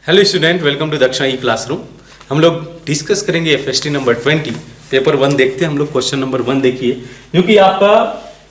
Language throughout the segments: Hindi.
Hello student, welcome to Daksha e classroom. हम लोग डिस्कस करेंगे एफएसटी नंबर 20 पेपर 1 देखते हैं। हम लोग क्वेश्चन नंबर 1 देखिए, जो कि आपका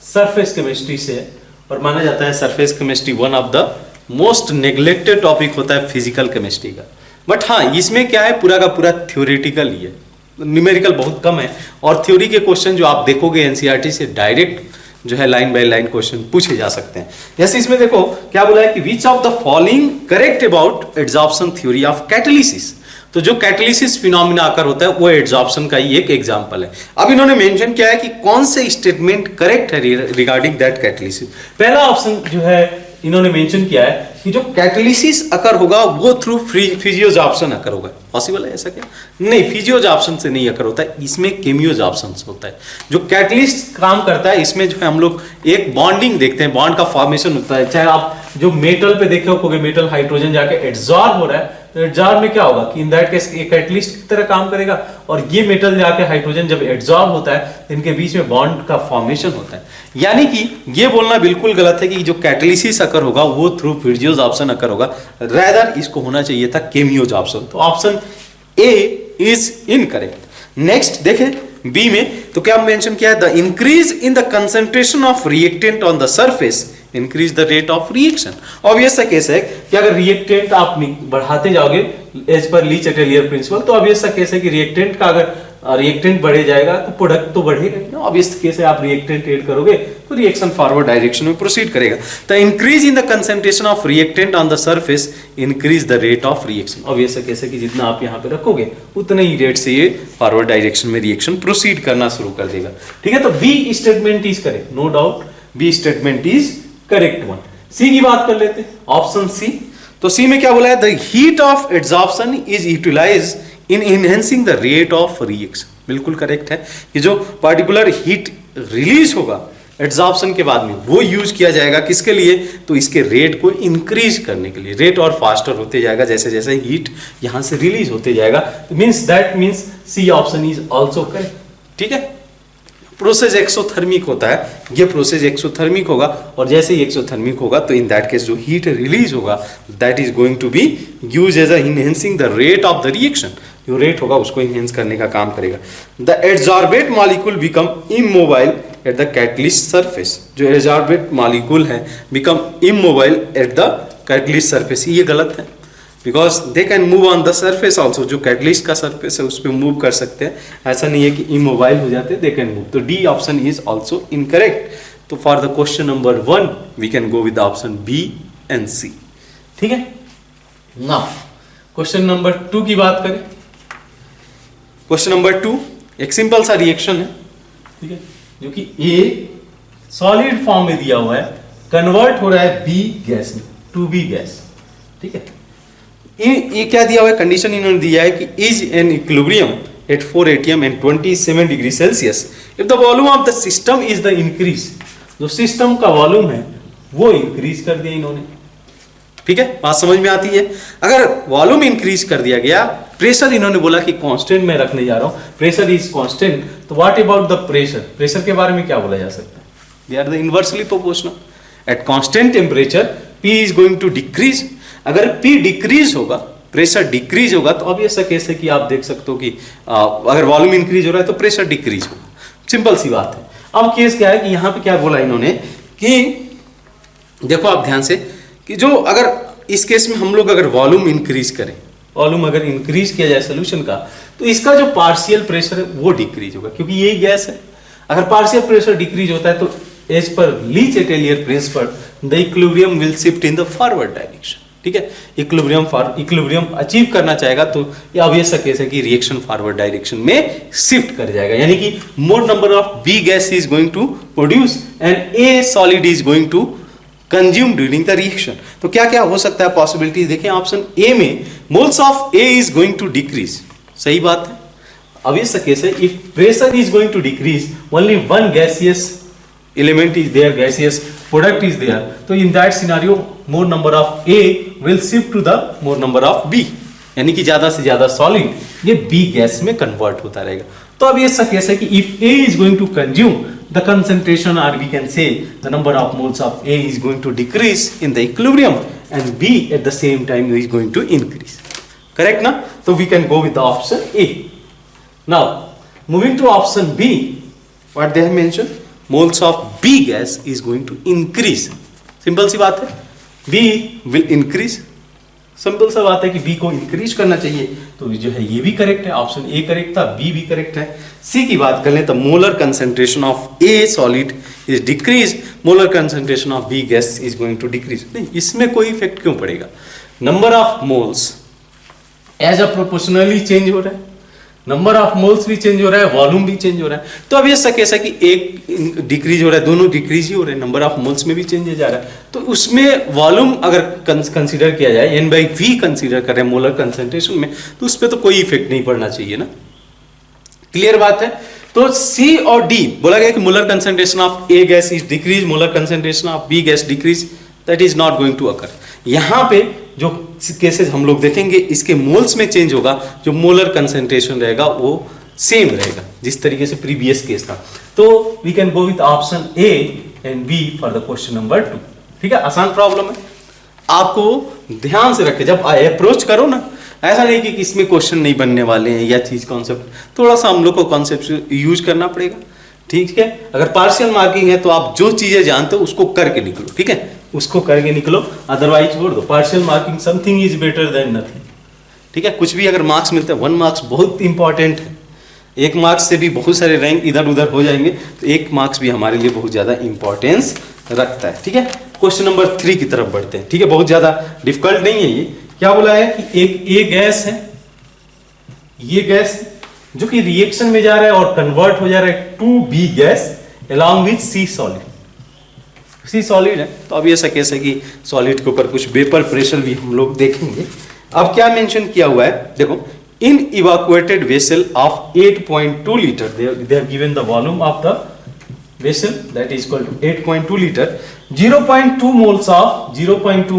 सरफेस केमिस्ट्री से है और माना जाता है surface chemistry one of the most neglected topic होता है फिजिकल केमिस्ट्री का। बट हाँ, इसमें क्या है, पूरा का पूरा थ्योरेटिकल ही है, न्यूमेरिकल बहुत कम है। और थ्योरी के क्वेश्चन जो आप देखोगे एनसीईआरटी से डायरेक्ट जो है लाइन बाय लाइन क्वेश्चन पूछे जा सकते हैं। जैसे इसमें देखो क्या बोला है कि विच of the following correct about adsorption theory of catalysis. तो जो कैटालिसिस फिनोमिना आकर होता है वो एड्सॉर्प्शन का ही एक एग्जांपल है। अब इन्होंने मेंशन किया है कि कौन से स्टेटमेंट करेक्ट है रिगार्डिंग दैट कैटालिसिस। पहला ऑप्शन जो है इन्होंने मेंशन किया है कि जो कैटालिसिस अकर होगा वो थ्रू फिजियोजॉर्प्शन अकर होगा। पॉसिबल है ऐसा क्या? नहीं, फिजियोजॉर्प्शन से नहीं अकर होता है, इसमें केमियोजॉर्प्शन होता है। जो कैटलिस्ट काम करता है इसमें जो है हम लोग एक बॉन्डिंग देखते हैं, बॉन्ड का फॉर्मेशन होता है। चाहे आप जो मेटल पे देखे होगे, मेटल हाइड्रोजन जाके एड्सॉर्ब हो रहा है, तो एड्सॉर्ब में क्या होगा कि इन दैट केस एक कैटलिस्ट की तरह काम करेगा, और ये मेटल जाके हाइड्रोजन जब एड्सॉर्ब होता है तो इनके बीच में बॉन्ड का फॉर्मेशन होता है। यानी कि ये बोलना बिल्कुल गलत है कि जो कैटालिसिस अकर होगा वो थ्रू फिजियोजॉर्प्शन अकर होगा, रादर इसको होना चाहिए था केमियोजॉर्प्शन। तो option A is incorrect. Next देखें बी में, तो क्या मेंशन किया है, the increase in the concentration of reactant on the surface increase the rate of reaction. Obvious सा केस है कि अगर रिएक्टेंट आप बढ़ाते जाओगे as per Le Chatelier principal, तो ऑब्वियस सा केस है कि रिएक्टेंट का अगर रिएक्टेंट बढ़े जाएगा तो प्रोडक्ट तो बढ़ेगा ही ना। ऑब्वियस केस है, आप रिएक्टेंट ऐड करोगे तो रिएक्शन फॉरवर्ड डायरेक्शन में प्रोसीड करेगा। The increase in the concentration of reactant on the surface increase the rate of reaction. Obvious case है कि जितना आप यहाँ पे रखोगे उतने ही रेट से ये फॉरवर्ड डायरेक्शन में रिएक्शन प्रोसीड करना शुरू कर देगा। ठीक है, तो B statement is correct, no doubt B statement is correct one. C की बात कर लेते हैं, ऑप्शन सी। तो सी में क्या बोला है, the heat of adsorption is utilise in enhancing the rate of reaction. बिल्कुल करेक्ट है, ये जो पार्टिकुलर हीट रिलीज होगा एड्सॉर्प्शन के बाद में वो यूज किया जाएगा किसके लिए, तो इसके रेट को इंक्रीज करने के लिए। रेट और फास्टर होते जाएगा जैसे जैसे हीट यहां से रिलीज होते जाएगा। तो that means C option is also correct. ठीक है, प्रोसेस एक्सोथर्मिक होता है, ये प्रोसेस एक्सोथर्मिक होगा, और जैसे ही एक्सोथर्मिक होगा तो इन दैट केस जो हीट रिलीज होगा that is going to be use as enhancing the rate of the reaction. जो रेट होगा उसको इनहेंस करने का काम करेगा। The adsorbate molecule become immobile at the catalyst surface. जो एड्सॉर्बेट मॉलिक्यूल है become immobile at the catalyst surface, ये गलत है, because they can move on the surface also. जो कैटलिस्ट का सरफेस है उस पर मूव कर सकते हैं, ऐसा नहीं है कि इमोबाइल हो जाते, दे कैन मूव। तो D option is also incorrect. तो for the question number 1 we can go with option B and C. ठीक है, नाउ क्वेश्चन नंबर 2 की बात करें। क्वेश्चन नंबर 2 एक सिंपल सा रिएक्शन है, ठीक है, जो कि ए सॉलिड फॉर्म में दिया हुआ है, कन्वर्ट हो रहा है बी गैस में, टू बी गैस। ठीक है, ये क्या दिया हुआ है, कंडीशन इन्होंने दिया है कि is an equilibrium at 4 atm and 27 degree Celsius if the volume of the system is the increase. जो सिस्टम का वॉल्यूम है वो इंक्रीज कर दिया इन्होंने। ठीक है, बात समझ में आती है। अगर वॉल्यूम इंक्रीज कर दिया गया, प्रेशर इन्होंने बोला कि कांस्टेंट में रखने जा रहा हूं, प्रेशर इज कांस्टेंट, तो what about the pressure? Pressure के बारे में क्या बोला जा सकता है? They are the inversely proportional. At constant temperature P is going to decrease. अगर P डिक्रीज होगा, प्रेशर डिक्रीज होगा, तो ऑब्वियस सा केस है कि आप देख सकते हो कि अगर वॉल्यूम इंक्रीज हो रहा है तो प्रेशर डिक्रीज होगा। सिंपल सी बात है। अब केस क्या है कि यहां पे क्या बोला इन्होंने कि देखो आप ध्यान से कि जो अगर इस केस में हम लोग अगर वॉल्यूम इंक्रीज करें, वॉल्यूम अगर इंक्रीज किया जाए सोल्यूशन का, तो इसका जो पार्शियल प्रेशर है वो डिक्रीज होगा, क्योंकि यही गैस है। अगर पार्शियल प्रेशर डिक्रीज होता है तो as per Le Chatelier principle the equilibrium will shift in the forward direction. ठीक है, इक्विलिब्रियम अचीव करना चाहेगा तो ये ऑब्वियस सा केस है कि रिएक्शन फॉरवर्ड डायरेक्शन में शिफ्ट कर जाएगा। यानी कि more number of B gas is going to produce and A solid is going to consume during the reaction. तो क्या क्या हो सकता है पॉसिबिलिटी देखें। ऑप्शन ए में moles of A is going to decrease, सही बात है, ऑब्वियस सा केस है। If pressure is going to decrease, only one gaseous element is there, gaseous product is there, तो in that scenario more number of A will shift to the more number of B, यानी कि ज्यादा से ज्यादा सॉलिड ये B गैस में कन्वर्ट होता रहेगा। तो अब ये ऐसा केस है कि if A is going to consume the concentration, or we can say the number of moles of A is going to decrease in the equilibrium and B at the same time is going to increase. Correct na? So we can go with the option A. Now moving to option B, what they have mentioned, moles of B gas is going to increase. Simple सी बात है, B will increase. सिंपल सा बात है कि B को इंक्रीज करना चाहिए, तो जो है ये भी करेक्ट है, ऑप्शन ए करेक्ट था, बी भी करेक्ट है. सी की बात कर लें तो molar concentration of A solid is decrease, molar concentration of B gas is going to decrease. नहीं, इसमें कोई इफेक्ट क्यों पड़ेगा? Number of moles as a proportionally change हो रहा है, नंबर ऑफ मोल्स भी चेंज हो रहा है, वॉल्यूम भी चेंज हो रहा है. तो अब ये कैसा कि एक डिक्रीज हो रहा है, दोनों डिक्रीज ही हो रहे हैं, नंबर ऑफ मोल्स में भी चेंज जा रहा है. तो उसमें वॉल्यूम अगर कंसीडर किया जाए, एन बाई वी कंसीडर कर रहे हैं मोलर कंसंट्रेशन में, तो उस पर तो कोई इफेक्ट नहीं पड़ना चाहिए ना. क्लियर बात है. तो सी और डी बोला गया कि molar concentration of A gas is decrease, molar concentration of B gas decrease, that is not going to occur. यहाँ पे जो केसेस हम लोग देखेंगे इसके मोल्स में चेंज होगा, जो मोलर कंसंट्रेशन रहेगा वो सेम रहेगा जिस तरीके से प्रीवियस केस था. तो we can go with option A and B for the question number 2. ठीक है, आसान प्रॉब्लम है, आपको ध्यान से रखें जब अप्रोच करो ना. ऐसा नहीं कि इसमें क्वेश्चन नहीं बनने वाले हैं या चीज कॉन्सेप्ट, थोड़ा सा हम लोग को कॉन्सेप्ट यूज करना पड़ेगा. ठीक है, अगर पार्शियल मार्किंग है तो आप जो चीजें जानते हो उसको करके निकलो. ठीक है, उसको करके निकलो, अदरवाइज छोड़ दो. Partial marking something is better than nothing. ठीक है, कुछ भी अगर मार्क्स मिलते हैं, 1 मार्क्स बहुत इंपॉर्टेंट है. 1 मार्क्स से भी बहुत सारे रैंक इधर उधर हो जाएंगे, तो 1 मार्क्स भी हमारे लिए बहुत ज्यादा इंपॉर्टेंस रखता है. ठीक है, क्वेश्चन नंबर 3 की तरफ बढ़ते हैं. ठीक है, बहुत ज्यादा डिफिकल्ट नहीं है ये. क्या बोला है कि एक ए गैस है, ये गैस जो कि रिएक्शन में जा रहा है और कन्वर्ट हो जा रहा है to be gas along with C solid. C solid है, तो अब ये ऐसा केस है कि सॉलिड के ऊपर कुछ वेपर प्रेशर भी हम लोग देखेंगे. अब क्या मेंशन किया हुआ है, देखो, in evacuated vessel of 8.2 litre, they have given the volume of the vessel that is equal to 8.2 litre, 0.2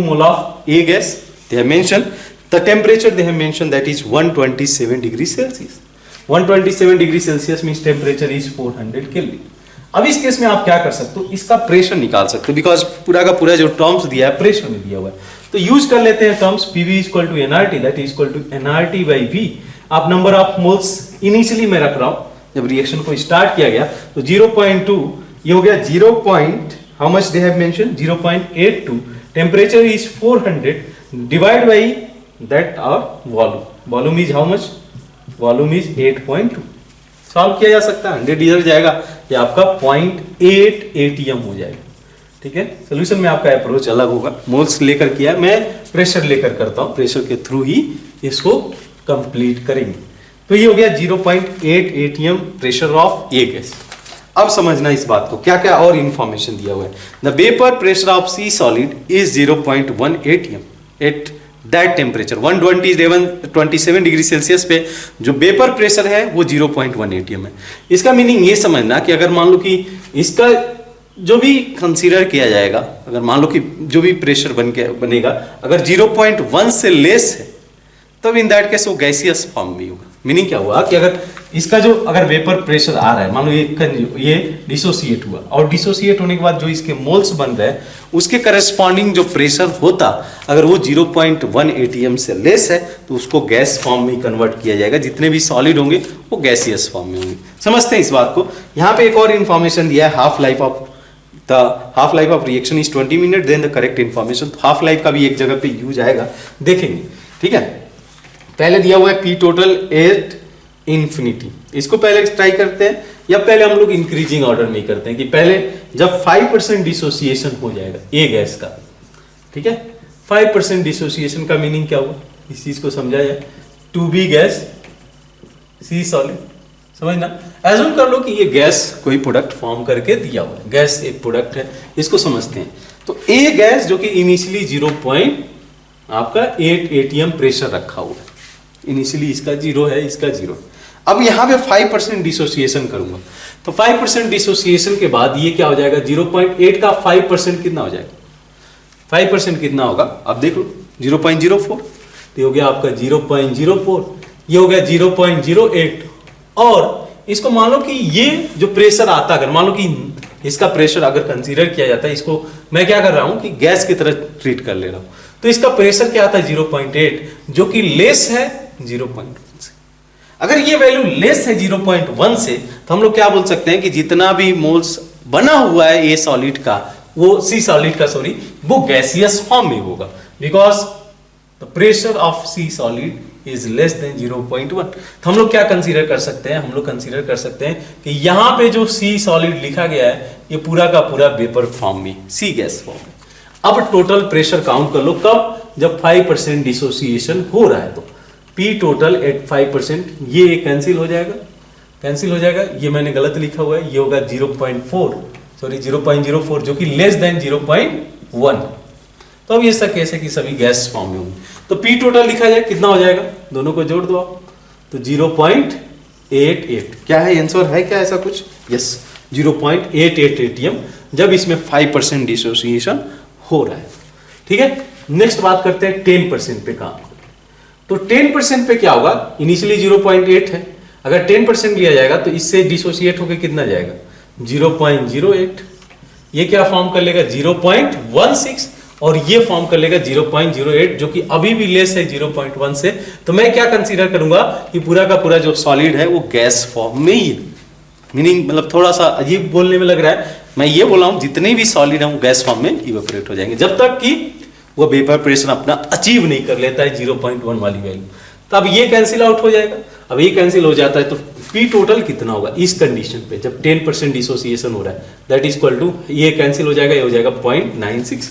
mole of A gas they have mentioned. The temperature they have mentioned that is 127 degree Celsius. 127 degree Celsius means temperature is 400 Kelvin. अब इस केस में आप क्या कर सकते हो, इसका प्रेशर निकाल सकते हो, बिकॉज पूरा का पूरा जो टर्म्स दिया है प्रेशर में दिया हुआ है. तो यूज कर लेते हैं terms PV equal to nRT, that is equal to nRT by V. आप नंबर ऑफ मोल्स इनिशियली मैं रख रहा हूं, जब रिएक्शन को स्टार्ट किया गया तो 0.2 ये हो गया 0. How much they have mention 0.82. Temperature is 400 divide by that hour volume. Volume is how much, volume is 8.2. Solve किया जा सकता है, 100 इधर जाएगा, ये आपका 0.8 ATM हो जाएगा. ठीक है, सोल्यूशन में आपका अप्रोच अलग होगा. मोल्स लेकर किया, मैं प्रेशर लेकर करता हूं, प्रेशर के थ्रू ही इसको कंप्लीट करेंगे. तो ये हो गया 0.8 ATM pressure of A gas. अब समझना इस बात को, क्या क्या और इंफॉर्मेशन दिया हुआ है. The vapour pressure of C solid is 0.1 ATM at that temperature. 127 degree Celsius पे जो वेपर प्रेशर है वो 0.1 ATM है. इसका मीनिंग ये समझना कि अगर मान लो कि इसका जो भी कंसीडर किया जाएगा, अगर मान लो कि जो भी प्रेशर बनेगा अगर 0.1 से लेस है, तब इन दैट केस वो गैसियस फॉर्म भी होगा. मीनिंग क्या हुआ कि अगर इसका जो अगर वेपर प्रेशर आ रहा है, मान लो ये डिसोसिएट हुआ, और डिसोसिएट होने के बाद जो इसके मोल्स बन रहे हैं उसके करस्पॉन्डिंग जो प्रेशर होता, अगर वो 0.1 ATM से लेस है तो उसको गैस फॉर्म में कन्वर्ट किया जाएगा. जितने भी सॉलिड होंगे वो गैसियस फॉर्म में होंगे. समझते हैं इस बात को. यहाँ पे एक और इंफॉर्मेशन दिया है, half life of reaction is 20 minute. Then the correct information, half life का भी एक जगह पे यूज आएगा, देखेंगे. ठीक है, पहले दिया हुआ है P टोटल एट इंफिनिटी. इसको पहले ट्राई करते हैं, या पहले हम लोग इंक्रीजिंग ऑर्डर में करते हैं कि पहले जब 5% डिसोसिएशन हो जाएगा ए गैस का. ठीक है, 5% डिसोसिएशन का मीनिंग क्या हुआ, इस चीज को समझा जाए. 2B गैस C सॉलिड, समझना. एज्यूम कर लो कि ये गैस कोई प्रोडक्ट फॉर्म करके दिया हुआ है, गैस एक प्रोडक्ट है, इसको समझते हैं. तो ए गैस जो कि इनिशियली 0.8 ATM प्रेशर रखा हुआ है, इनिशियली इसका 0 है, इसका 0. अब यहाँ पे 5% डिसोसिएशन करूंगा, तो 5% डिसोसिएशन के बाद ये क्या हो जाएगा, 0.8 का 5% कितना हो जाएगा, 5% कितना होगा, अब देख लो 0.04. तो ये हो गया आपका 0.04, ये हो गया 0.08. और इसको मान लो कि ये जो प्रेशर आता, अगर मान लो कि इसका प्रेशर अगर कंसीडर किया जाता है, इसको मैं क्या कर रहा हूं कि गैस की तरह ट्रीट कर ले रहा हूं, तो इसका प्रेशर क्या आता है 0.8, जो कि लेस है 0.1 से। अगर ये वैल्यू लेस है 0.1 से, तो हम लोग क्या बोल सकते हैं कि जितना भी मोल्स बना हुआ है ए सॉलिड का, वो सी सॉलिड का सॉरी, वो गैसियस फॉर्म में होगा, because the pressure of C solid is less than 0.1। तो हम लोग क्या कंसीडर कर सकते हैं, हम लोग कंसीडर कर सकते हैं कि यहां पे जो सी सॉलिड लिखा गया है, ये पूरा का पूरा वेपर फॉर्म में, सी गैस फॉर्म में। अब टोटल प्रेशर काउंट कर लो, कब, जब 5% डिसोसिएशन हो रहा है, तो P टोटल एट 5%, ये कैंसिल हो जाएगा, कैंसिल हो जाएगा, ये मैंने गलत लिखा हुआ है, ये होगा 0.04, जो कि लेस देन 0.1। तो अब ये ऐसा केस है कि सभी गैस फॉर्म में होंगे, तो P टोटल लिखा जाए कितना हो जाएगा, दोनों को जोड़ दो आप, तो 0.88। क्या है आंसर, है क्या ऐसा कुछ, यस 0.88 एटीएम, जब इसमें 5% डिसोसिएशन हो रहा है। ठीक है, नेक्स्ट बात करते हैं 10% पे काम। तो 10% पे क्या होगा, इनिशियली 0.8 है, अगर 10% लिया जाएगा तो इससे डिसोसिएट होकर कितना जाएगा 0.08, ये क्या फॉर्म कर लेगा 0.16, और ये फॉर्म कर लेगा 0.08, जो कि अभी भी लेस है 0.1 से। तो मैं क्या कंसीडर करूंगा कि पूरा का पूरा जो सॉलिड है वो गैस फॉर्म में ही है। मीनिंग मतलब थोड़ा सा अजीब बोलने में लग रहा है, मैं ये बोला हूं जितने भी सॉलिड है वो गैस फॉर्म में इवेपोरेट हो जाएंगे, जब तक कि वो वेपर प्रेशर अपना अचीव नहीं कर लेता है 0.1 वाली वैल्यू। तो अब ये कैंसिल आउट हो जाएगा, अब ये कैंसिल हो जाता है, तो P टोटल कितना होगा इस कंडीशन पे, जब 10% डिसोसिएशन हो रहा है, दैट इज इक्वल टू, ये कैंसिल हो जाएगा, ये हो जाएगा 0.96।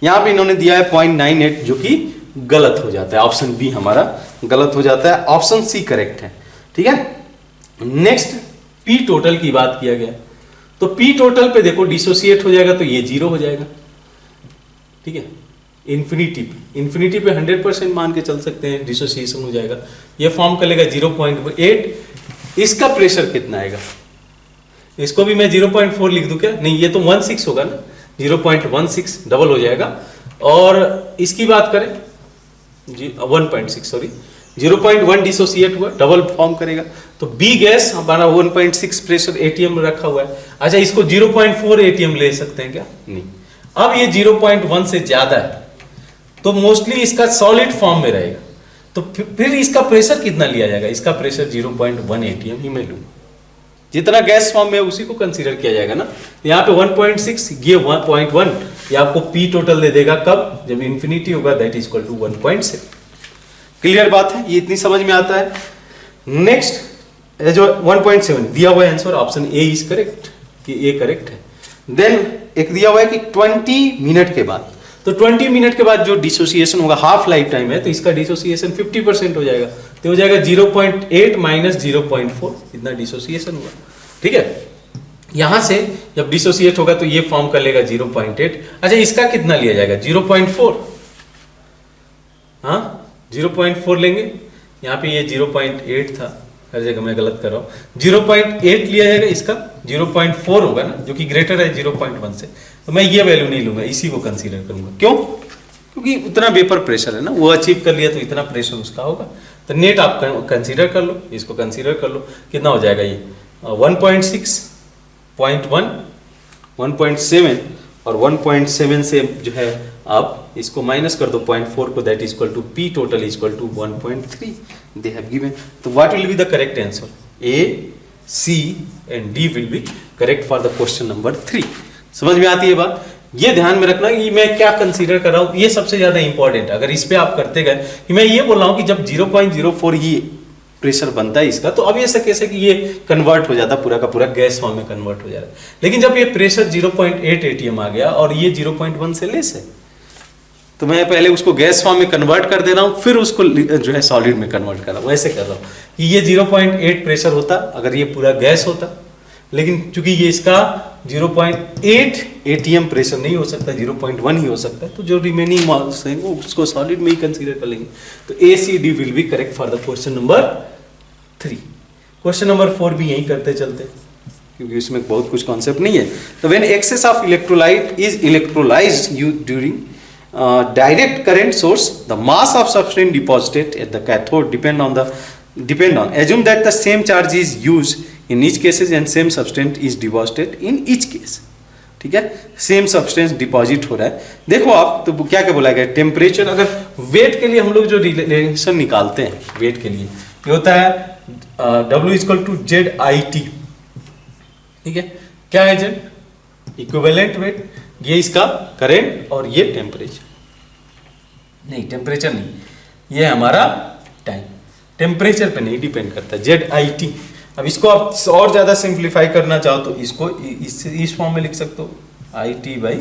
यहां पे इन्होंने दिया है 0.98, जो कि गलत हो जाता है, ऑप्शन बी हमारा गलत हो जाता है, ऑप्शन सी करेक्ट है। ठीक है, नेक्स्ट P टोटल की बात किया गया, तो P टोटल पे देखो डिसोसिएट हो जाएगा तो ये 0 हो जाएगा। ठीक है, इन्फिनिटी पे 100% मान के चल सकते हैं, डिसोसिएशन हो जाएगा, ये फॉर्म कर लेगा 0.8। इसका प्रेशर कितना आएगा, इसको भी मैं 0.4 लिख दूं क्या, नहीं ये तो 16 होगा ना, 0.16 डबल हो जाएगा। और इसकी बात करें 1.6 सॉरी 0.1 डिसोसिएट हुआ, डबल फॉर्म करेगा, तो बी गैस हमारा 1.6 प्रेशर एटीएम रखा हुआ है। अच्छा, इसको 0.4 एटीएम ले सकते हैं क्या, नहीं। अब ये 0.1 से ज्यादा है तो मोस्टली इसका सॉलिड फॉर्म में रहेगा, तो फिर इसका प्रेशर कितना लिया जाएगा, इसका प्रेशर 0.1 एटीएम ही मैं लूंगा, जितना गैस फॉर्म में उसी को कंसीडर किया जाएगा ना। यहाँ पे 1.6, ये 1.1, ये आपको P टोटल दे देगा, कब, जब इन्फिनिटी होगा, that is equal to 1.7। Clear बात है, ये इतनी समझ में आता है। नेक्स्ट जो 1.7 दिया हुआ है answer, option A is correct, कि ए करेक्ट है। देन एक दिया हुआ है कि 20 मिनट के बाद, तो 20 मिनट के बाद जो डिसोसिएशन होगा, हाफ लाइफ टाइम है, तो इसका डिसोसिएशन 50% हो जाएगा, तो हो जाएगा 0.8 माइनस 0.4, इतना डिसोसिएशन होगा। ठीक है, यहां से जब डिसोसिएट होगा तो ये फॉर्म कर लेगा 0.8। अच्छा, इसका कितना लिया जाएगा 0.4, हाँ 0.4 लेंगे, यहाँ पे ये 0.8 था, हर जगह मैं गलत कर रहा हूँ, 0.8 लिया जाएगा, इसका 0.4 होगा ना, जो कि ग्रेटर है 0.1 से, तो मैं ये वैल्यू नहीं लूंगा, इसी को कंसीडर करूंगा। क्यों, क्योंकि उतना वेपर प्रेशर है ना, वो अचीव कर लिया तो इतना प्रेशर उसका होगा। तो नेट आप कंसीडर कर लो, इसको कंसीडर कर लो, कितना हो जाएगा ये 1.6, 0.1, 1.7 और 1.7 से जो है आप इसको माइनस कर दो 0.4 को, that is equal to P total is equal to 1.3 they have given. तो what will be the correct answer, A, C and D will be correct for the question number 3। समझ में आती है बात, ये ध्यान में रखना कि मैं क्या कंसीडर कर रहा हूं, ये सबसे ज्यादा इंपॉर्टेंट है। अगर इस पे आप करते गए कि मैं ये बोल रहा हूं कि जब 0.04 ही प्रेशर बनता है इसका, तो अब ये ऐसा कैसे कि ये कन्वर्ट हो जाता, पूरा का पूरा गैस फॉर्म में कन्वर्ट हो जाता है। लेकिन जब ये प्रेशर 0.8 एटीएम आ गया और ये 0.1 से लेस है, तो मैं पहले उसको गैस फॉर्म में कन्वर्ट कर दे रहा हूं, फिर उसको जो है सॉलिड में कन्वर्ट कर रहा हूं, वैसे कर रहा हूं कि ये 0.8 प्रेशर होता अगर ये पूरा गैस होता, लेकिन चूंकि ये इसका 0.8 एटीएम प्रेशर नहीं हो सकता, 0.1 ही हो सकता है, तो जो रिमेनिंग मार्क्स हैं वो उसको सॉलिड में ही कंसीडर कर लेंगे। तो A, C, D will be correct for the question number 3। Question number 4 भी यही करते चलते, क्योंकि इसमें बहुत कुछ कॉन्सेप्ट नहीं है। तो when excess of electrolyte is electrolysed during direct current source, the mass of substance deposited at the cathode depend on assume that the same charge is used in each cases and same substance is deposited in each case. ठीक है, सेम सब्सटेंस डिपॉजिट हो रहा है। देखो आप तो क्या क्या बोला गया, टेम्परेचर, अगर वेट के लिए हम लोग जो रिलेशन निकालते हैं वेट के लिए, ये होता है W equal to Z I T. ठीक है, क्या है जेड, इक्विवेलेंट वेट, ये इसका करंट और ये टेम्परेचर, नहीं टेम्परेचर नहीं, ये हमारा टाइम, टेम्परेचर पे नहीं डिपेंड करता, जेड आई टी। अब इसको आप और ज्यादा सिंप्लीफाई करना चाहो तो इसको इस फॉर्म में लिख सकते हो, I T by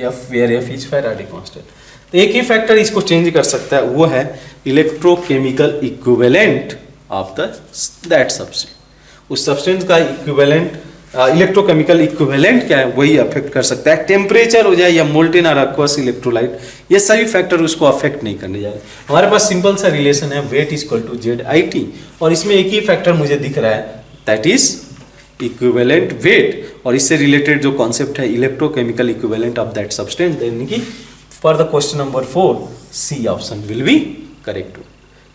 F, where F is Faraday constant. तो एक ही फैक्टर इसको चेंज कर सकता है, वो है electrochemical equivalent of that substance. उस सब्सटेंस का इक्विवेलेंट इलेक्ट्रोकेमिकल इक्विवेलेंट क्या है वही अफेक्ट कर सकता है। टेम्परेचर हो जाए या मोल्टेन और एक्वस इलेक्ट्रोलाइट, ये सभी फैक्टर उसको अफेक्ट नहीं करने जा रहे। हमारे पास सिंपल सा रिलेशन है, weight equal to Z I T, और इसमें एक ही फैक्टर मुझे दिख रहा है, दैट इज इक्विवेलेंट वेट, और इससे रिलेटेड जो कॉन्सेप्ट है electrochemical equivalent of that substance, यानी कि for the question number 4 C option will be correct.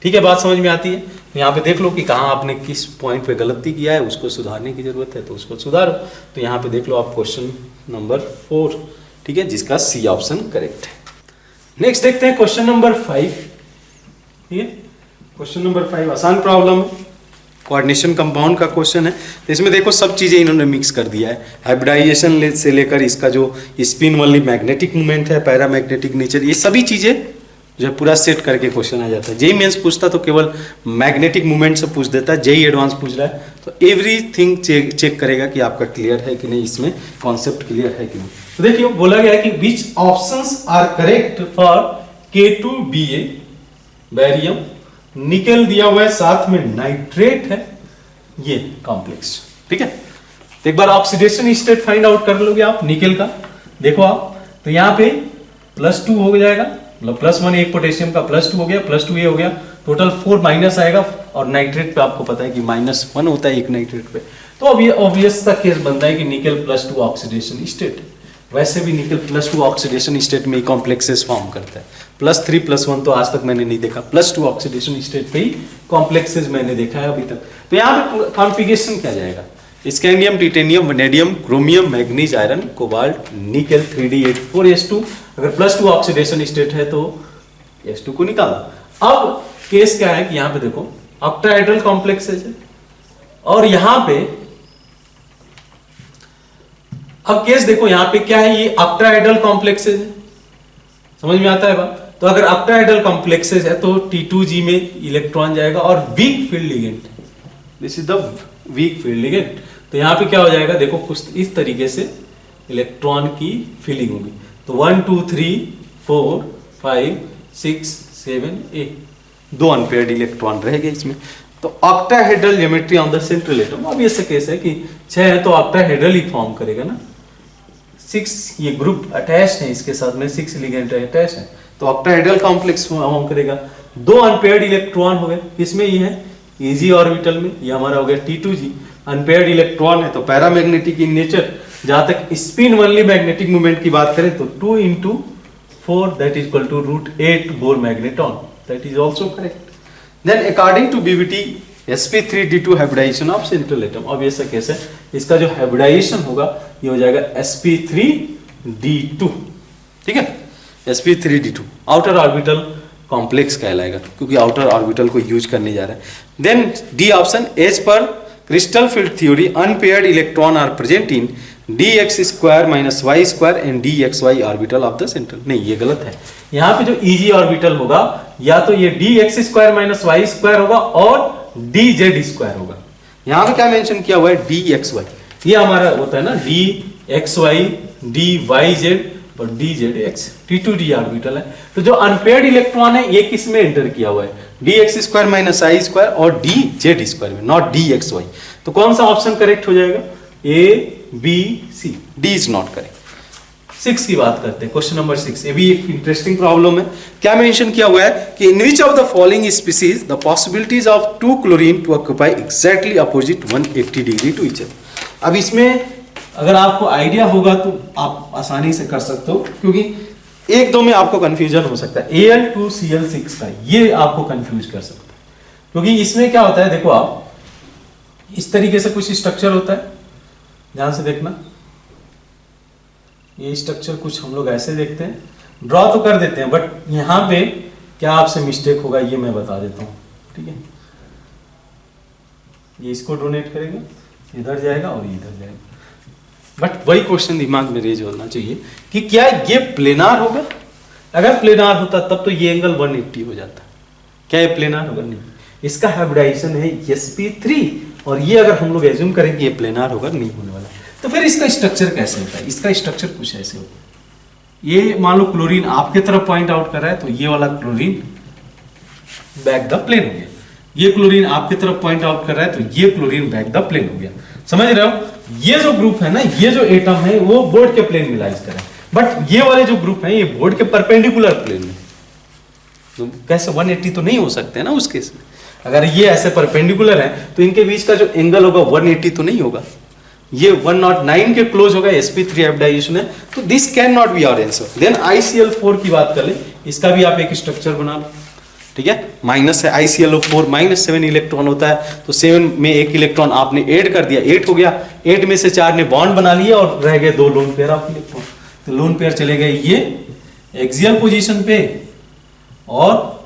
ठीक है, बात समझ में आती है। यहाँ पे देख लो कि कहाँ आपने किस पॉइंट पे गलती किया है, उसको सुधारने की जरूरत है तो उसको सुधारो। तो यहाँ पे देख लो आप क्वेश्चन नंबर 4, ठीक है, जिसका सी ऑप्शन करेक्ट है। नेक्स्ट देखते हैं क्वेश्चन नंबर 5। ठीक है, क्वेश्चन नंबर 5 आसान प्रॉब्लम है, कोऑर्डिनेशन कंपाउंड का क्वेश्चन है। तो इसमें देखो सब चीजें इन्होंने मिक्स कर दिया है, हाइब्रिडाइजेशन से लेकर इसका जो स्पिन वाली मैग्नेटिक मूवमेंट है, पैरामैग्नेटिक नेचर, ये सभी चीजें जो है पूरा सेट करके क्वेश्चन आ जाता है। जेई मेंस पूछता तो केवल मैग्नेटिक मूवमेंट से पूछ देता है, जेई एडवांस पूछ रहा है तो एवरीथिंग चेक करेगा कि आपका क्लियर है कि नहीं, इसमें कॉन्सेप्ट क्लियर है कि नहीं। तो देखिए बोला गया है कि which options are correct for K2Ba barium, nickel दिया हुआ है, साथ में नाइट्रेट है, ये कॉम्प्लेक्स। ठीक है, तो एक बार ऑक्सीडेशन स्टेट फाइंड आउट कर लोगे आप निकेल का। देखो आप तो यहाँ पे +2 हो जाएगा, मतलब +1 एक पोटेशियम का, +2 हो गया, +2 ये हो गया, टोटल 4 माइनस आएगा, और नाइट्रेट पे आपको पता है कि -1 होता है एक नाइट्रेट पे। तो अब ये ऑब्वियस सा केस बनता है कि निकेल +2 ऑक्सीडेशन स्टेट। वैसे भी निकेल +2 ऑक्सीडेशन स्टेट में ही कॉम्प्लेक्सेस फॉर्म करता है, +3 +1 तो आज तक मैंने नहीं देखा, +2 ऑक्सीडेशन स्टेट पे ही कॉम्प्लेक्सेस मैंने देखा है अभी तक। तो यहाँ पे कॉन्फ़िगरेशन क्या जाएगा, scandium, titanium, vanadium, chromium, manganese, iron, cobalt, nickel, 3D84S2। अगर +2 ऑक्सीडेशन स्टेट है तो S2 को निकालो। अब केस क्या है कि यहाँ पे देखो ऑक्टाहेड्रल कॉम्प्लेक्सेस है, और यहाँ पे अब केस देखो यहाँ पे क्या है, ये ऑक्टाहेड्रल कॉम्प्लेक्सेस है, समझ में आता है बात। तो अगर ऑक्टाहेड्रल कॉम्प्लेक्सेस है तो T2G में इलेक्ट्रॉन जाएगा, और weak field ligand, this is the weak field ligand. तो यहाँ पे क्या हो जाएगा, देखो कुछ इस तरीके से इलेक्ट्रॉन की फीलिंग होगी। तो 1 2 3 4 5 6 7 8 2 अनपेयर्ड इलेक्ट्रॉन रहेंगे इसमें। तो octahedral geometry on the central atom, अब ये केस है कि 6 है तो ऑक्टाहेड्रल ही फॉर्म करेगा ना, 6 ये ग्रुप अटैच्ड है इसके साथ में, 6 लिगेंड अटैच है, तो ऑक्टाहेड्रल कॉम्प्लेक्स फॉर्म करेगा। 2 अनपेयर्ड इलेक्ट्रॉन हो गए, इसमें ये है इजी ऑर्बिटल में, ये हमारा हो गया T2G। अनपेयर्ड इलेक्ट्रॉन है तो पैरामैग्नेटिक इन नेचर। जहां तक स्पिन वनली मैग्नेटिक मूवमेंट की बात करें तो 2 × 4 that is equal to √8 Bohr magneton, that is also correct. Then according to BBT sp3d2 hybridisation of central atom, अब ये सा केस है, इसका जो हाइब्रिडाइजेशन होगा ये हो जाएगा sp3d2। ठीक है, sp3d2 आउटर ऑर्बिटल कॉम्प्लेक्स कहलाएगा, क्योंकि आउटर ऑर्बिटल को यूज करने जा रहा है। Then D option, as per crystal field theory unpaired electron are present in dx² - y² and dxy orbital of the central. नहीं, ये गलत है। यहाँ पे जो इजी ऑर्बिटल होगा या तो ये dx² - y² होगा और dz² होगा। यहाँ पे क्या मेंशन किया हुआ है, dxy, ये हमारा होता है ना dxy, dyz और dzx, T2D ऑर्बिटल है। तो जो अनपेयर्ड इलेक्ट्रॉन है ये किस में एंटर किया हुआ है, dx² - i² और dz² में, नॉट dxy। तो कौन सा ऑप्शन करेक्ट हो जाएगा, A B C, D is not correct. 6 की बात करते हैं, क्वेश्चन नंबर 6, ये भी एक इंटरेस्टिंग प्रॉब्लम है। क्या मेंशन किया हुआ है कि in which of the following species the possibilities of 2 chlorine to occupy exactly opposite 180 degree to each other. अब इसमें अगर आपको आइडिया होगा तो आप आसानी से कर सकते हो, क्योंकि 1-2 में आपको कंफ्यूजन हो सकता है। Al2Cl6 का ये आपको कंफ्यूज कर सकता है, क्योंकि इसमें क्या होता है, देखो आप इस तरीके से कुछ स्ट्रक्चर होता है, ध्यान से देखना, ये स्ट्रक्चर कुछ हम लोग ऐसे देखते हैं, ड्रॉ तो कर देते हैं, बट यहाँ पे क्या आपसे मिस्टेक होगा ये मैं बता देता हूँ, ठीक है। ये इसको डोनेट करेगा, इधर जाएगा और इधर जाएगा, बट वही क्वेश्चन दिमाग में रेज होना चाहिए कि क्या ये प्लेनार होगा। अगर प्लेनार होता तब तो ये एंगल 180 हो जाता। क्या ये प्लेनार होगा? नहीं, इसका हाइब्रिडाइजेशन है sp3, और ये अगर हम लोग एज्यूम करेंगे ये प्लेनार होगा, नहीं होने वाला। तो फिर इसका स्ट्रक्चर कैसे होता है? इसका स्ट्रक्चर कुछ ऐसे होगा। ये मान लो क्लोरीन आपके तरफ पॉइंट आउट कर रहा है, तो ये वाला क्लोरीन बैक द प्लेन हो गया। ये क्लोरीन आपके तरफ पॉइंट आउट कर रहा है, तो ये क्लोरीन बैक द प्लेन हो गया। समझ रहे हो? ये जो ग्रुप है ना, ये जो एटम है वो बोर्ड के प्लेन में लाइज कर रहा है, बट ये वाले जो ग्रुप है ये बोर्ड के परपेंडिकुलर प्लेन में। तो कैसे 180 तो नहीं हो सकते है ना उस केस में। अगर ये ऐसे परपेंडिकुलर है तो इनके बीच का जो एंगल होगा 180 तो नहीं होगा, ये 109 के क्लोज होगा, sp3 हाइब्रिडाइजेशन है, तो this can not be our answer. Then ICl4 की बात कर ले, इसका भी आप एक स्ट्रक्चर बना लो, ठीक है। माइनस है IClO4, -7 इलेक्ट्रॉन होता है, तो 7 में एक इलेक्ट्रॉन आपने ऐड कर दिया, 8 हो गया। 8 में से 4 ने बॉन्ड बना लिया और रह गए 2 लोन पेयर ऑफ इलेक्ट्रॉन। तो लोन पेयर चले गए ये एक्सियल पोजीशन पे, और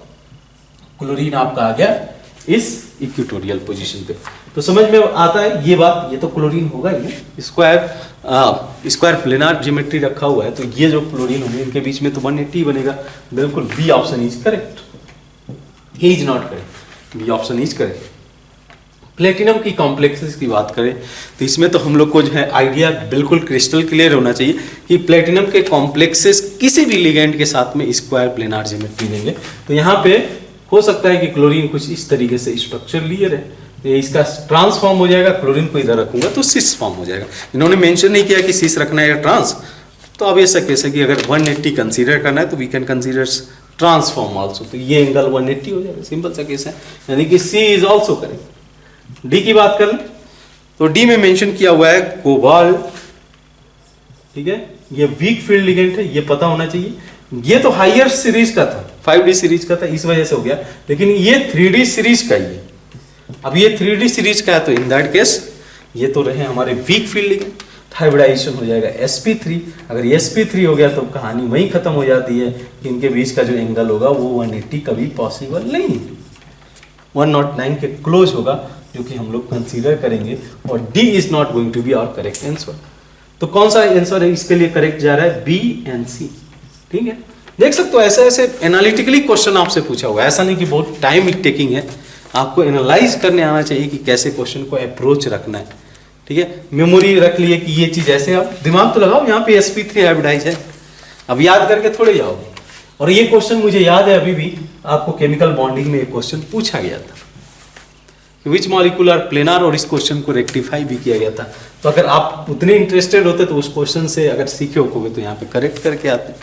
क्लोरीन आपका आ गया इस इक्वेटोरियल पोजीशन पे। तो समझ में आता है ये बात, ये तो क्लोरीन होगा ही। स्क्वायर प्लेनार ज्योमेट्री रखा हुआ है, तो ये जो क्लोरीन होंगे इनके बीच में तो 180 बनेगा। बिल्कुल, B option is correct, A is not correct, B option is correct. Platinum की कॉम्प्लेक्सेस की बात करें तो इसमें तो हम लोग को जो है आइडिया बिल्कुल क्रिस्टल क्लियर होना चाहिए कि प्लेटिनम के कॉम्प्लेक्सेस किसी भी लिगेंड के साथ में स्क्वायर प्लेनार ज्योमेट्री देंगे। तो यहाँ पे हो सकता है कि क्लोरीन कुछ इस तरीके से स्ट्रक्चर लियर है, तो इसका ट्रांसफॉर्म हो जाएगा। क्लोरीन को इधर रखूंगा तो सिस फॉर्म हो जाएगा। इन्होंने मेंशन नहीं किया कि सिस रखना है या ट्रांस, तो अब ऐसा कैसे कि अगर 180 कंसीडर करना है तो we can consider transform also, तो ये एंगल 180 हो जाएगा। सिंपल सा केस है, यानी कि सी इज ऑल्सो करेक्ट। डी की बात करें तो डी में मेंशन किया हुआ है कोबाल्ट, ठीक है। ये वीक फील्ड लिगेंड है, ये पता होना चाहिए। ये तो हायर सीरीज का था, 5D सीरीज का था, इस वजह से हो गया, लेकिन ये 3D सीरीज का ही है। अब ये 3D सीरीज का है, तो इन दैट केस ये तो रहे हमारे वीक फील्ड लिगेंड, हाइब्रिडाइजेशन हो जाएगा sp3। अगर ये sp3 हो गया तो कहानी वहीं खत्म हो जाती है कि इनके बीच का जो एंगल होगा वो 180 कभी पॉसिबल नहीं है, 109 के क्लोज होगा, जो कि हम लोग कंसीडर करेंगे। और D is not going to be our correct answer. तो कौन सा आंसर है इसके लिए करेक्ट जा रहा है? बी एंड सी, ठीक है। देख सकते हो ऐसे ऐसे एनालिटिकली क्वेश्चन आपसे पूछा हुआ है, ऐसा नहीं कि बहुत टाइम टेकिंग है। आपको एनालाइज करने आना चाहिए कि कैसे क्वेश्चन को अप्रोच रखना है, ठीक है। मेमोरी रख लिए कि ये चीज ऐसे, आप दिमाग तो लगाओ, यहाँ पे sp3 हाइब्रिडाइज है, अब याद करके थोड़े जाओगे। और ये क्वेश्चन मुझे याद है अभी भी आपको केमिकल बॉन्डिंग में एक क्वेश्चन पूछा गया था, विच मॉलिक्यूलर प्लेनार, और इस क्वेश्चन को रेक्टिफाई भी किया गया था। तो अगर आप उतने इंटरेस्टेड होते तो उस क्वेश्चन से अगर सीखे होगे तो यहाँ पे करेक्ट करके आते।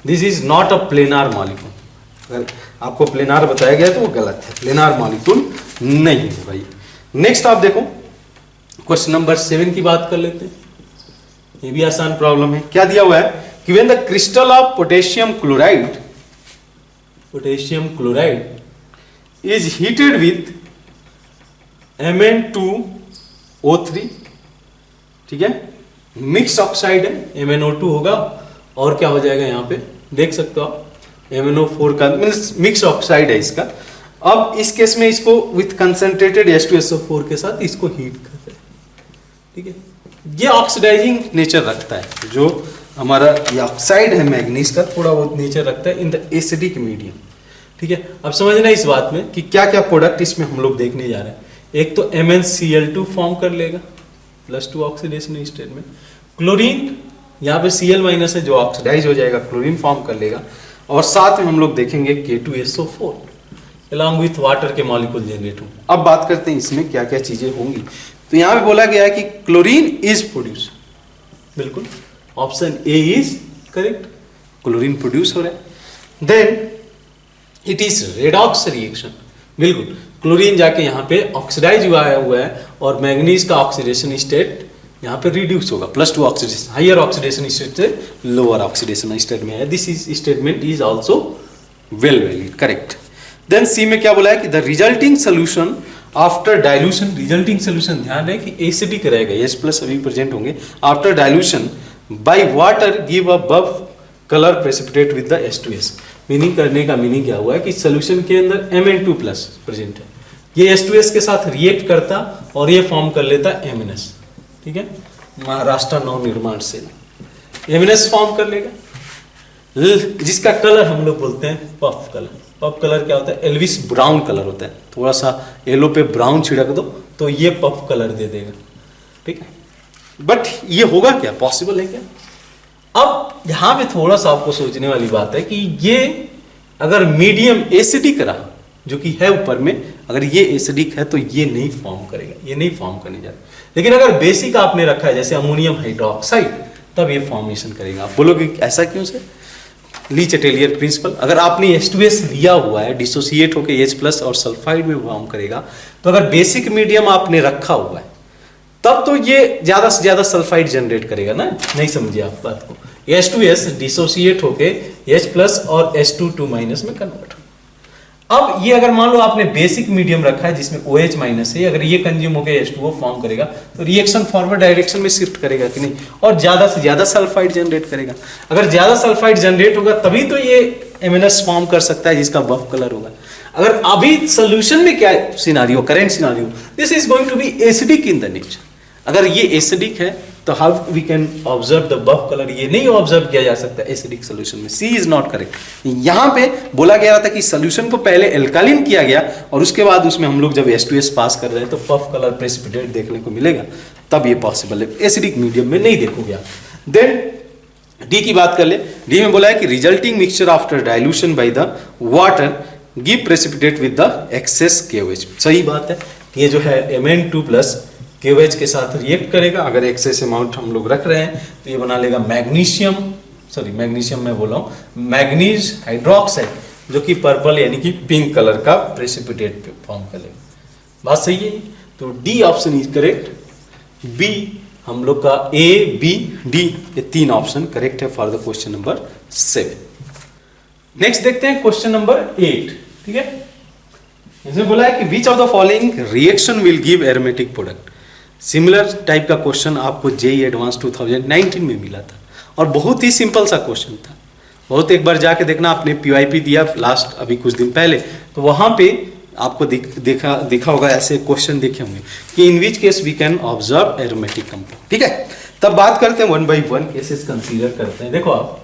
This is not a planar molecule, अगर आपको प्लेनार बताया गया तो वो गलत है, प्लेनार मॉलिक्यूल नहीं है भाई। नेक्स्ट आप देखो क्वेश्चन नंबर 7 की बात कर लेते हैं, ये भी आसान प्रॉब्लम है। क्या दिया हुआ है कि when the crystal of potassium chloride is heated with Mn2O3, ठीक है, मिक्स ऑक्साइड है, MnO2 होगा, और क्या हो जाएगा यहाँ पे देख सकते हो आप, MnO4 का मीन्स मिक्स ऑक्साइड है इसका। अब इस केस में इसको विथ कंसंट्रेटेड H2SO4 के साथ इसको हीट करते हैं, ठीक है। ये ऑक्सीडाइजिंग नेचर रखता है, जो हमारा ये ऑक्साइड है मैग्नीज का, थोड़ा बहुत नेचर रखता है इन द एसिडिक मीडियम, ठीक है। अब समझना इस बात में कि क्या क्या प्रोडक्ट इसमें हम लोग देखने जा रहे हैं। एक तो MnCl2 फॉर्म कर लेगा +2 ऑक्सीडेशन स्टेट में, क्लोरीन यहाँ पे Cl- है जो ऑक्सीडाइज हो जाएगा, क्लोरीन फॉर्म कर लेगा, और साथ में हम लोग देखेंगे K2SO4 अलॉन्ग विथ वाटर के मॉलिक्यूल जनरेट होंगे। अब बात करते हैं इसमें क्या क्या चीजें होंगी। तो यहाँ पे बोला गया है कि क्लोरीन इज प्रोड्यूस, बिल्कुल option A is correct, chlorine produce हो रहा है। Then it is redox reaction, बिल्कुल क्लोरीन जाके यहाँ पे ऑक्सीडाइज हुआ है और मैग्नीज का ऑक्सीडेशन स्टेट यहाँ पे रिड्यूस होगा, +2 ऑक्सीडेशन, हायर ऑक्सीडेशन स्टेट से लोअर ऑक्सीडेशन स्टेट में है। This is statement is also well valid, correct. Then C में क्या बोला है कि the resulting solution after dilution, resulting solution ध्यान रहे कि एसिडिक रहेगा, H+ अभी प्रेजेंट होंगे, after dilution by water give a buff colour precipitate with the H2S। Meaning करने का मीनिंग क्या हुआ है कि सोल्यूशन के अंदर Mn2 प्लस प्रेजेंट है, ये H2S के साथ रिएक्ट करता और ये फॉर्म कर लेता MnS। ठीक है, महाराष्ट्र नव निर्माण सेल MnS फॉर्म कर लेगा, जिसका कलर हम लोग बोलते हैं पफ कलर। पफ कलर क्या होता है? एल्विस ब्राउन कलर होता है, थोड़ा सा येलो पे ब्राउन छिड़क दो तो ये पफ कलर दे देगा। ठीक है, बट ये होगा क्या? पॉसिबल है क्या? अब यहां पे थोड़ा सा आपको सोचने वाली बात है कि ये अगर मीडियम एसिडिक रहा, जो कि है ऊपर में, अगर ये एसिडिक है तो ये नहीं फॉर्म करेगा, ये नहीं फॉर्म करने जा रहा। लेकिन अगर बेसिक आपने रखा है जैसे अमोनियम हाइड्रोक्साइड, तब ये फॉर्मेशन करेगा। आप बोलोगे ऐसा क्यों से? ली चटेलियर प्रिंसिपल, अगर आपने H2S लिया हुआ है, डिसोसिएट होकर H+ और सल्फाइड में फॉर्म करेगा, तो अगर बेसिक मीडियम आपने रखा हुआ है तब तो ये ज्यादा से ज्यादा सल्फाइड जनरेट करेगा ना। नहीं समझिए आप बात को, H2S डिसोसिएट होके H+ और H2 माइनस में कन्वर्ट हो। अब ये अगर मान लो आपने बेसिक मीडियम रखा है जिसमें OH माइनस है, अगर ये कंज्यूम होकर H2O फॉर्म करेगा तो रिएक्शन फॉरवर्ड डायरेक्शन में शिफ्ट करेगा कि नहीं, और ज्यादा से ज्यादा सल्फाइड जनरेट करेगा। अगर ज्यादा सल्फाइड जनरेट होगा तभी तो ये MnS फॉर्म कर सकता है जिसका बफ कलर होगा। अगर अभी सोल्यूशन में क्या scenario, current scenario, this is going to be acidic in the nature. अगर ये एसिडिक है तो how we can observe the buff colour? ये नहीं ऑब्जर्व किया जा सकता एसिडिक सोल्यूशन में। C is not correct. यहां पे बोला गया था कि सोल्यूशन को पहले एल्कालिन किया गया और उसके बाद उसमें हम लोग जब H2S पास कर रहे हैं तो बफ कलर प्रेसिपिटेट देखने को मिलेगा, तब ये पॉसिबल है। एसिडिक मीडियम में नहीं देखोगे आप। देन डी की बात कर ले। डी में बोला है कि resulting mixture after dilution by the water give precipitate with the excess KOH। सही बात है, ये जो है Mn2 प्लस KOH के साथ रिएक्ट करेगा। अगर एक्सेस अमाउंट हम लोग रख रहे हैं तो ये बना लेगा मैग्नीशियम, सॉरी मैग्नीशियम मैं बोल रहा हूँ, मैग्नीज हाइड्रोक्साइड, जो कि पर्पल यानी कि पिंक कलर का प्रेसिपिटेट फॉर्म करेगा। बात सही है? तो डी ऑप्शन इज करेक्ट। बी हम लोग का A, B, D ये तीन ऑप्शन करेक्ट है for the question number 7। Next देखते हैं क्वेश्चन नंबर 8। ठीक है, इसमें बोला है कि विच of the following reaction will give aromatic product. Similar type का क्वेश्चन आपको JEE एडवांस 2019 में मिला था और बहुत ही सिंपल सा क्वेश्चन था। बहुत एक बार जाके देखना, आपने PYP दिया लास्ट अभी कुछ दिन पहले, तो वहां पे आपको देखा होगा, ऐसे क्वेश्चन देखे होंगे कि in which case we can observe aromatic compound. ठीक है, तब बात करते हैं 1 by 1 केसेस कंसीडर करते हैं। देखो आप,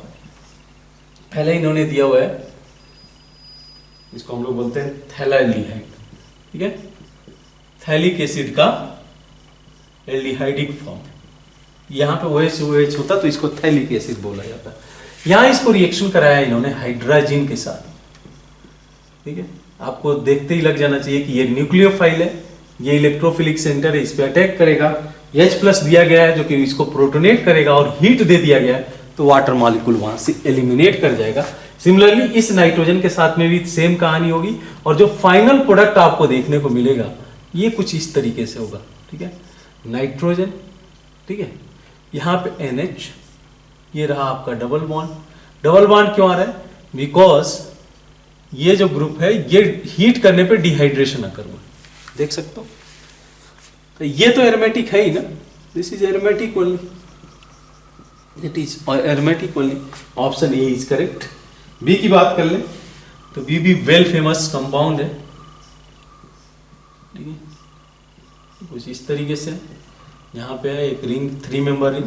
पहले इन्होंने दिया हुआ है, इसको हम लोग बोलते हैं थैलाल्डिहाइड। ठीक है, थैलिक एसिड का एल्डिहाइडिक फॉर्म, यहाँ पे OH होता तो इसको थैलिक एसिड बोला जाता। यहाँ इसको रिएक्शन कराया इन्होंने हाइड्रोजन के साथ। ठीक है, आपको देखते ही लग जाना चाहिए कि ये न्यूक्लियोफाइल है, ये इलेक्ट्रोफिलिक सेंटर है, इस पे अटैक करेगा। H+ दिया गया है जो कि इसको प्रोटोनेट करेगा और हीट दे दिया गया है तो वाटर मॉलिक्यूल वहां से एलिमिनेट कर जाएगा। सिमिलरली इस नाइट्रोजन के साथ में भी सेम कहानी होगी और जो फाइनल प्रोडक्ट आपको देखने को मिलेगा ये कुछ इस तरीके से होगा। ठीक है, नाइट्रोजन, ठीक है, यहाँ पे NH, ये रहा आपका डबल बॉन्ड। डबल बॉन्ड क्यों आ रहा है? बिकॉज ये जो ग्रुप है ये हीट करने पे डिहाइड्रेशन अकर हुआ, देख सकते हो। तो ये तो एरोमेटिक है ही ना, this is aromatic only, it is aromatic only. Option A is correct. B की बात कर ले तो बी भी वेल फेमस कंपाउंड है। ठीक है, कुछ इस तरीके से यहाँ पे है एक ring, 3 member ring,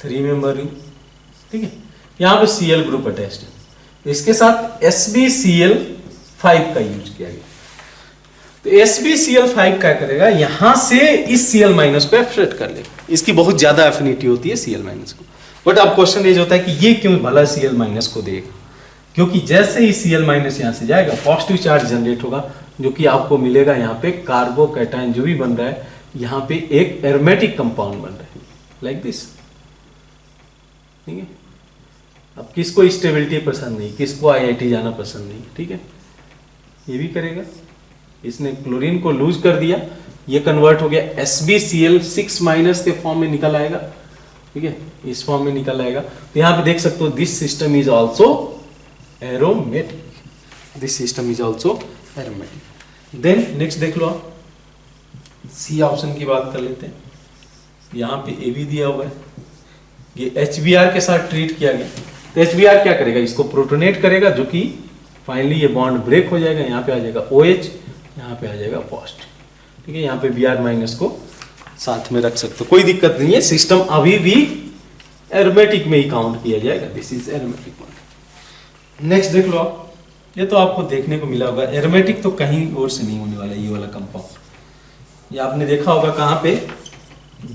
3 member ring. ठीक है, यहाँ पे Cl ग्रुप अटैच्ड है, इसके साथ SbCl5 का यूज किया गया। तो SbCl5 क्या करेगा, यहां से इस Cl माइनस को एक्सट्रैक्ट कर लेगा। इसकी बहुत ज्यादा एफिनिटी होती है Cl माइनस को। बट अब क्वेश्चन ये होता है कि ये क्यों भला Cl माइनस को देगा, क्योंकि जैसे ही Cl माइनस यहाँ से जाएगा पॉजिटिव चार्ज जनरेट होगा, जो कि आपको मिलेगा यहाँ पे कार्बोकैटायन जो भी बन रहा है, यहाँ पे एक एरोमेटिक कंपाउंड बन रहा है लाइक दिस। ठीक है, अब किसको स्टेबिलिटी पसंद नहीं, किसको IIT जाना पसंद नहीं। ठीक है, ये भी करेगा। इसने क्लोरीन को लूज कर दिया, ये कन्वर्ट हो गया SbCl6 माइनस के फॉर्म में निकल आएगा। ठीक है, इस फॉर्म में निकल आएगा। तो यहाँ पे देख सकते हो this system is also aromatic, this system is also aromatic. Then next देख लो आप, सी ऑप्शन की बात कर लेते हैं। यहाँ पे AB दिया हुआ है, ये HBr के साथ ट्रीट किया गया, तो HBr क्या करेगा, इसको प्रोटोनेट करेगा, जो कि फाइनली ये बॉन्ड ब्रेक हो जाएगा, यहाँ पे आ जाएगा OH, यहाँ पे आ जाएगा पॉजिटिव, ठीक है। यहाँ पे Br- को साथ में रख सकते हो, कोई दिक्कत नहीं है, सिस्टम अभी भी एरोमेटिक में ही काउंट किया जाएगा, this is aromatic bond. Next देख लो आप, ये तो आपको देखने को मिला होगा, एरोमेटिक तो कहीं और से नहीं होने वाला ये वाला कंपाउंड। ये आपने देखा होगा कहाँ पे,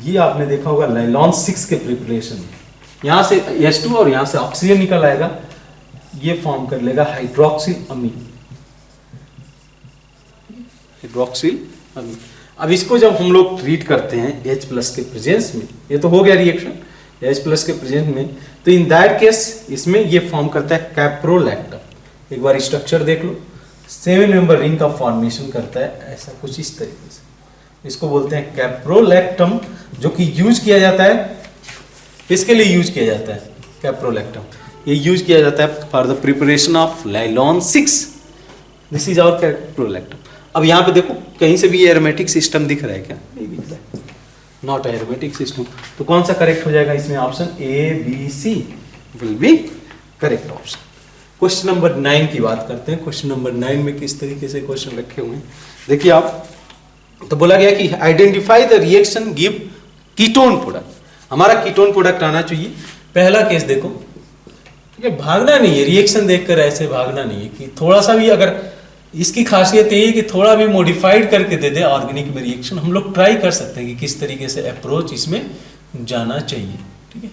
ये आपने देखा होगा नायलॉन 6 के प्रिपरेशन में, यहाँ से H2 और यहाँ से ऑक्सीजन निकल आएगा, ये फॉर्म कर लेगा हाइड्रोक्सिल अमीन, हाइड्रोक्सिल अमीन। अब इसको जब हम लोग ट्रीट करते हैं H+ के प्रेजेंस में, ये तो हो गया रिएक्शन H+ के प्रेजेंस में, तो इन दैट केस इसमें ये फॉर्म करता है कैप्रोलैक्टम। एक बार स्ट्रक्चर देख लो, 7 मेंबर रिंग का फॉर्मेशन करता है ऐसा कुछ इस तरीके से, इसको बोलते हैं कैप्रोलैक्टम, जो कि यूज किया जाता है, इसके लिए यूज किया जाता है कैप्रोलैक्टम, ये यूज किया जाता है for the preparation of nylon 6, this is our caprolactam. अब यहाँ पे देखो कहीं से भी एरोमेटिक सिस्टम दिख रहा है क्या, नहीं दिख रहा है, नॉट एरोमेटिक सिस्टम, तो कौन सा करेक्ट हो जाएगा इसमें, option A, B, C will be correct option. Question number 9 की बात करते हैं। क्वेश्चन नंबर 9 में किस तरीके से क्वेश्चन रखे हुए हैं देखिए आप, तो बोला गया कि identify the reaction give ketone product, हमारा कीटोन प्रोडक्ट आना चाहिए। पहला केस देखो, ठीक है, भागना नहीं है, रिएक्शन देखकर ऐसे भागना नहीं है, कि थोड़ा सा भी, अगर इसकी खासियत ये है कि थोड़ा भी मॉडिफाइड करके दे दे ऑर्गेनिक में रिएक्शन, हम लोग ट्राई कर सकते हैं कि किस तरीके से अप्रोच इसमें जाना चाहिए, ठीक है।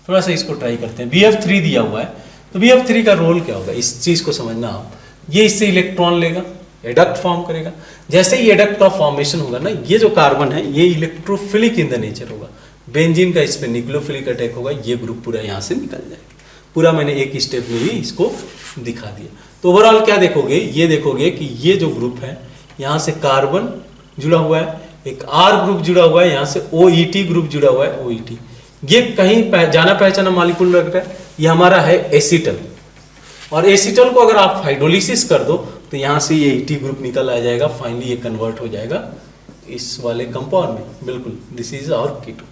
थोड़ा सा इसको ट्राई करते हैं। BF3 दिया हुआ है, तो BF3 का रोल क्या होगा, इस चीज को समझना आप। ये इससे इलेक्ट्रॉन लेगा, एडक्ट फॉर्म करेगा, जैसे ही एडक्ट का फॉर्मेशन होगा ना, ये जो कार्बन है ये इलेक्ट्रोफिलिक इन द नेचर होगा, बेंजीन का इस पे न्यूक्लियोफिलिक अटैक होगा, ये ग्रुप पूरा यहाँ से निकल जाएगा। पूरा मैंने एक स्टेप में ही इसको दिखा दिया। तो ओवरऑल क्या देखोगे, ये देखोगे कि ये जो ग्रुप है, यहाँ से कार्बन जुड़ा हुआ है, एक R ग्रुप जुड़ा हुआ है, यहाँ से OET ग्रुप जुड़ा हुआ है, OET, ये कहीं जाना पहचाना मॉलिक्यूल लग रहा है, ये हमारा है एसिटल, और एसिटल को अगर आप हाइड्रोलिसिस कर दो तो यहाँ से ये ET ग्रुप निकल आ जाएगा, फाइनली ये कन्वर्ट हो जाएगा इस वाले कंपाउंड में, बिल्कुल दिस इज आवर कीटोन।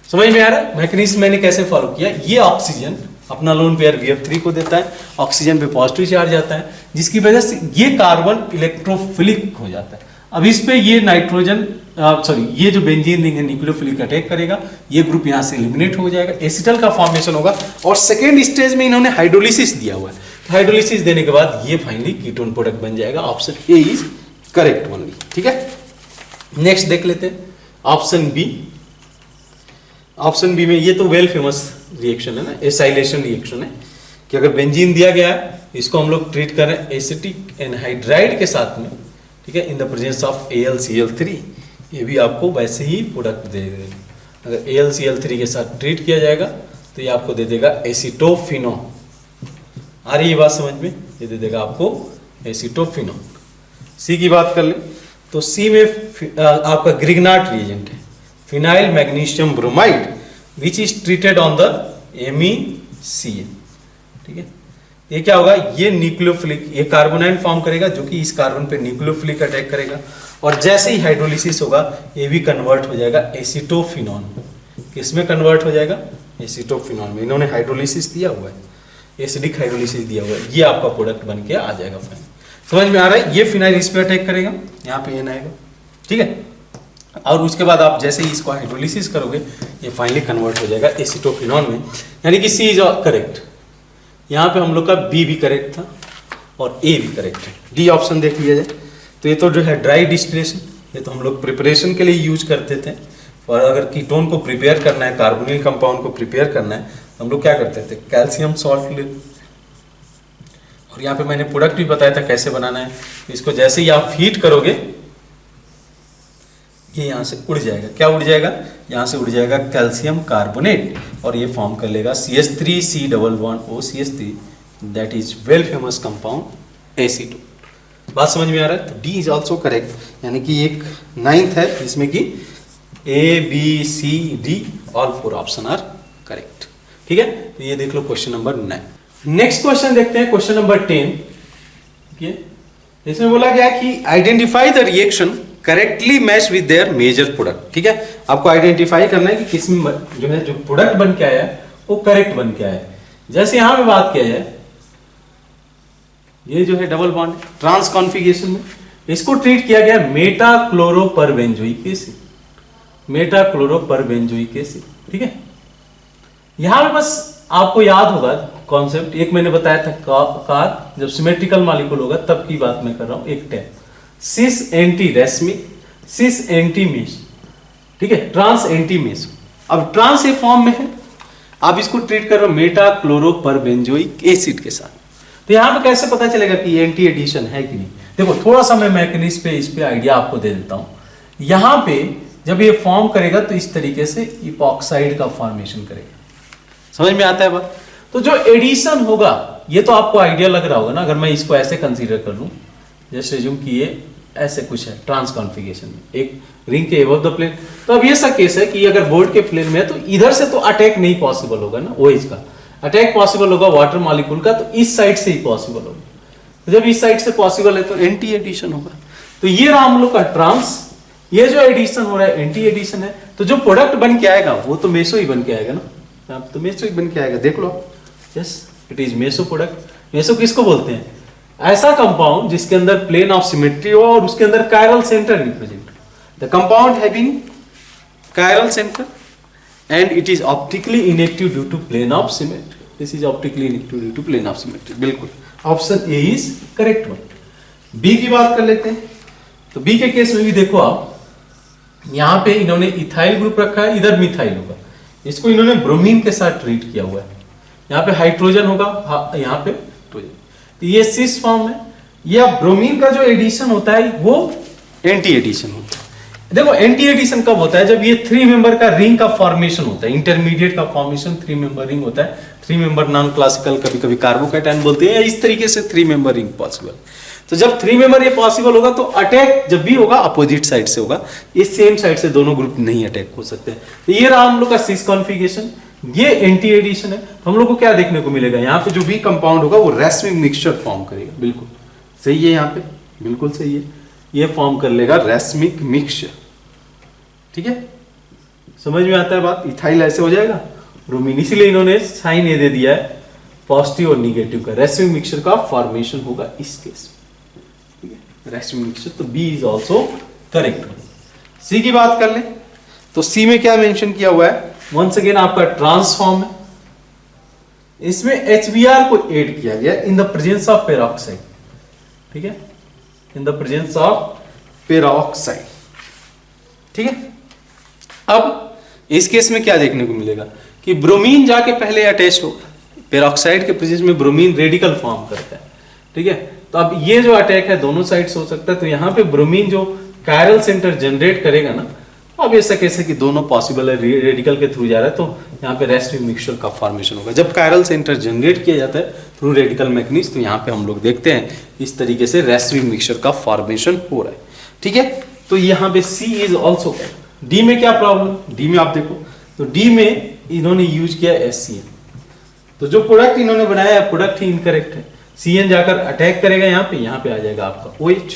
समझ में आ रहा है मैकेनिज्म मैंने कैसे फॉलो किया। ये ऑक्सीजन अपना लोन पेयर BF3 को देता है, ऑक्सीजन पे पॉजिटिव चार्ज आता है, जिसकी वजह से ये कार्बन इलेक्ट्रोफिलिक हो जाता है। अब इस पे ये नाइट्रोजन ये जो बेंजीन रिंग है न्यूक्लियोफिलिक अटैक करेगा, ये ग्रुप यहाँ से एलिमिनेट हो जाएगा, एसिटल का फॉर्मेशन होगा, और सेकेंड स्टेज में इन्होंने हाइड्रोलिसिस दिया हुआ है, हाइड्रोलिसिस देने के बाद ये फाइनली कीटोन प्रोडक्ट बन जाएगा। Option A is correct only, ठीक है। नेक्स्ट देख लेते हैं ऑप्शन B। ऑप्शन बी में ये तो वेल फेमस रिएक्शन है ना, एसाइलेशन रिएक्शन है, कि अगर बेंजीन दिया गया है, इसको हम लोग ट्रीट कर रहे हैं एसिटिक एनहाइड्राइड के साथ में, ठीक है, in the presence of AlCl3, ये भी आपको वैसे ही प्रोडक्ट दे देगा। अगर AlCl3 के साथ ट्रीट किया जाएगा तो ये आपको दे देगा एसिटोफिनोन। आ रही है बात समझ में, ये दे देगा आपको एसिटोफिनोन। सी की बात कर ले तो सी में आपका ग्रिग्नाट रिएजेंट है, phenyl magnesium bromide, which is treated on the MECl, ठीक है। ये क्या होगा, ये न्यूक्लियोफिलिक, ये कार्बोनाइन फॉर्म करेगा, जो कि इस कार्बन पे न्यूक्लियोफिलिक अटैक करेगा, और जैसे ही हाइड्रोलिसिस होगा ये भी कन्वर्ट हो जाएगा एसिटोफिनॉन। किसमें कन्वर्ट हो जाएगा, एसिटोफिनॉन में। इन्होंने हाइड्रोलिसिस दिया हुआ है, एसिडिक हाइड्रोलिसिस दिया हुआ है, ये आपका प्रोडक्ट बन के आ जाएगा। फाइन, समझ में आ रहा है। ये फिनाइल इस पे अटैक करेगा, यहाँ पे एन आएगा, ठीक है, और उसके बाद आप जैसे ही इसको हाइड्रोलिसिस करोगे ये फाइनली कन्वर्ट हो जाएगा एसिटोफिनॉन में, यानी कि सी इज करेक्ट। यहाँ पे हम लोग का बी भी करेक्ट था और ए भी करेक्ट है। डी ऑप्शन देख लिया जाए तो ये तो जो है ड्राई डिस्टिलेशन, ये तो हम लोग प्रिपरेशन के लिए यूज करते थे, और अगर कीटोन को प्रिपेयर करना है, कार्बोनिल कंपाउंड को प्रिपेयर करना है, तो हम लोग क्या करते थे, कैल्शियम सॉल्ट ले। और यहाँ पे मैंने प्रोडक्ट भी बताया था कैसे बनाना है। इसको जैसे ही आप हीट करोगे ये यहाँ से उड़ जाएगा। क्या उड़ जाएगा, यहाँ से उड़ जाएगा कैल्शियम कार्बोनेट, और ये फॉर्म कर लेगा CH3C11OCH3, that is well famous compound acetone. बात समझ में आ रहा है। तो डी इज ऑल्सो करेक्ट, यानी कि एक 9th है जिसमें कि ABCD all 4 option are correct, ठीक है। तो ये देख लो क्वेश्चन नंबर 9। नेक्स्ट क्वेश्चन देखते हैं, क्वेश्चन नंबर 10, ठीक है। इसमें बोला गया कि identify the reaction correctly match with their major product, ठीक है। आपको आइडेंटिफाई करना है कि किस में जो है जो प्रोडक्ट बन के आया वो करेक्ट बन के आया। जैसे यहां पे बात किया है, ये जो है डबल बॉन्ड ट्रांस कॉन्फ़िगरेशन में इसको ट्रीट किया गया मेटा क्लोरोपरबेंजोइक एसिड, मेटा क्लोरोपरबेंजोइक एसिड, ठीक है। यहां पे बस आपको याद होगा कॉन्सेप्ट, एक मैंने बताया था कार जब सिमेट्रिकल मॉलिक्यूल होगा तब की बात मैं कर रहा हूं, एक टैप सिस एंटी रेसमिक, सिस एंटी मेस, ठीक है, ट्रांस एंटी मेस। अब ट्रांस ए फॉर्म में है, आप इसको ट्रीट कर रहे हो मेटा क्लोरोपरबेंजोइक एसिड के साथ। तो यहां पे कैसे पता चलेगा कि एंटी एडिशन है कि नहीं? देखो थोड़ा सा मैं मैकेनिज्म पे इस पे आइडिया आपको दे देता हूं। यहां पे जब ये फॉर्म करेगा तो इस तरीके से इपॉक्साइड का फॉर्मेशन करेगा, समझ में आता है बात? तो जो एडिशन होगा ये तो आपको आइडिया लग रहा होगा ना, अगर मैं इसको ऐसे कंसीडर कर लूं, जैसे रिज्यूम कि ये ऐसे कुछ है ट्रांस कॉन्फ़िगरेशन में एक रिंग के अबव द प्लेन, तो अब ये सब केस है कि अगर बोर्ड के प्लेन में है तो इधर से तो अटैक नहीं पॉसिबल होगा ना, OH का अटैक पॉसिबल होगा वाटर मॉलिक्यूल का, तो इस साइड से ही पॉसिबल होगा। तो जब इस साइड से पॉसिबल है तो एंटी एडिशन होगा। तो ये रहा हम लोग का ट्रांस, ये जो एडिशन हो रहा है एंटी एडिशन है। तो जो प्रोडक्ट बन के आएगा वो तो मेसो ही बन के आएगा ना, तो मेसो ही बन के आएगा, देख लो। Yes, it is meso product. Meso किसको बोलते हैं? ऐसा कंपाउंड जिसके अंदर प्लेन ऑफ सिमेट्री हो और उसके अंदर कायरल सेंटर भी प्रेजेंट हो। The compound having chiral centre and it is optically inactive due to plane of symmetry. This is optically inactive due to plane of symmetry. बिल्कुल, option A is correct one. B की बात कर लेते हैं। तो बी के केस में भी देखो आप, यहां पे इन्होंने इथाइल ग्रुप रखा है, इधर मिथाइल होगा, इसको इन्होंने ब्रोमीन के साथ ट्रीट किया हुआ है। यहाँ पे हाइड्रोजन होगा, यहाँ पे हाइड्रोजन, तो ये सिस फॉर्म है। या ब्रोमीन का जो एडिशन होता है वो एंटी एडिशन होता है। देखो एंटी एडिशन कब होता है? जब ये 3 मेंबर का रिंग का फॉर्मेशन होता है, इंटरमीडिएट का फॉर्मेशन 3 मेंबर रिंग होता है। 3 मेंबर नॉन क्लासिकल, कभी कभी कार्बोकैटायन बोलते हैं, इस तरीके से 3 मेंबर रिंग पॉसिबल। तो जब 3 मेंबर ये पॉसिबल होगा तो अटैक जब भी होगा अपोजिट साइड से होगा, इस सेम साइड से दोनों ग्रुप नहीं अटैक हो सकते। तो ये रहा हम लोग का सिस कॉन्फ़िगरेशन, ये एंटी एडिशन है। तो हम लोग को क्या देखने को मिलेगा? यहाँ पे जो भी कंपाउंड होगा वो रेसमिक मिक्सचर फॉर्म करेगा। बिल्कुल सही है, यहाँ पे बिल्कुल सही है, ये फॉर्म कर लेगा रेसमिक मिक्सचर, ठीक है, समझ में आता है बात? इथाइल ऐसे हो जाएगा, ब्रोमीन, इसीलिए इन्होंने साइन ये दे दिया है पॉजिटिव और निगेटिव का। रेसिव मिक्सचर का फॉर्मेशन होगा इस केस में, ठीक है, रेसिव मिक्सचर। तो बी इज आल्सो करेक्ट। सी की बात कर ले तो सी में क्या मेंशन किया हुआ है? वंस अगेन आपका ट्रांसफॉर्म है, इसमें HBr को ऐड किया गया in the presence of peroxide, ठीक है, in the presence of peroxide, ठीक है। अब इस केस में क्या देखने को मिलेगा कि ब्रोमीन जाके पहले अटैच होगा, पेरोक्साइड के प्रेजेंस में ब्रोमीन रेडिकल फॉर्म करता है, ठीक है। तो अब ये जो अटैक है दोनों साइड से हो सकता है। तो यहाँ पे ब्रोमीन जो कायरल सेंटर जनरेट करेगा ना, अब ऐसा कैसे कि दोनों पॉसिबल है, रेडिकल के थ्रू जा रहा है, तो यहाँ पे रेसिव मिक्सचर का फॉर्मेशन होगा। जब कायरल सेंटर जनरेट किया जाता है थ्रू रेडिकल मैकेनिज्म, तो यहाँ पे हम लोग देखते हैं इस तरीके से रेसिव मिक्सचर का फॉर्मेशन हो रहा है, ठीक है। तो यहाँ पे सी इज ऑल्सो। डी में क्या प्रॉब्लम? डी में आप देखो तो डी में इन्होंने यूज किया HCN, तो जो प्रोडक्ट इन्होंने बनाया है प्रोडक्ट ही इनकरेक्ट है। CN जाकर अटैक करेगा यहाँ पे आ जाएगा आपका OH,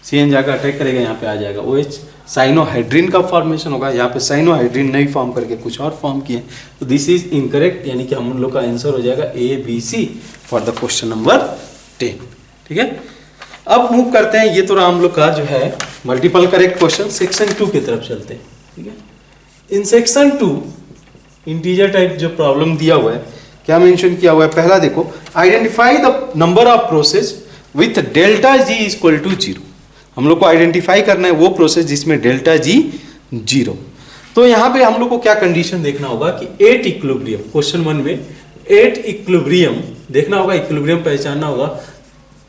CN जाकर अटैक करेगा यहाँ पे आ जाएगा OH। साइनोहाइड्रिन का फॉर्मेशन होगा, यहाँ पे साइनोहाइड्रिन नहीं फॉर्म करके कुछ और फॉर्म किए, तो दिस इज इनकरेक्ट, यानी कि हम लोग का आंसर हो जाएगा ABC for the question number 10, ठीक है। अब मूव करते हैं, ये तो हम लोग का जो है मल्टीपल करेक्ट क्वेश्चन, सेक्शन 2 की तरफ चलते हैं, ठीक है। इन सेक्शन 2 इंटीजर टाइप जो प्रॉब्लम दिया हुआ है, क्या मेंशन किया हुआ है? पहला देखो, identify the number of process with delta G equal to 0। हम लोग को आइडेंटिफाई करना है वो प्रोसेस जिसमें डेल्टा G 0। तो यहाँ पे हम लोग को क्या कंडीशन देखना होगा कि 8 इक्विलिब्रियम, क्वेश्चन 1 में 8 इक्विलिब्रियम देखना होगा, इक्विलिब्रियम पहचानना होगा,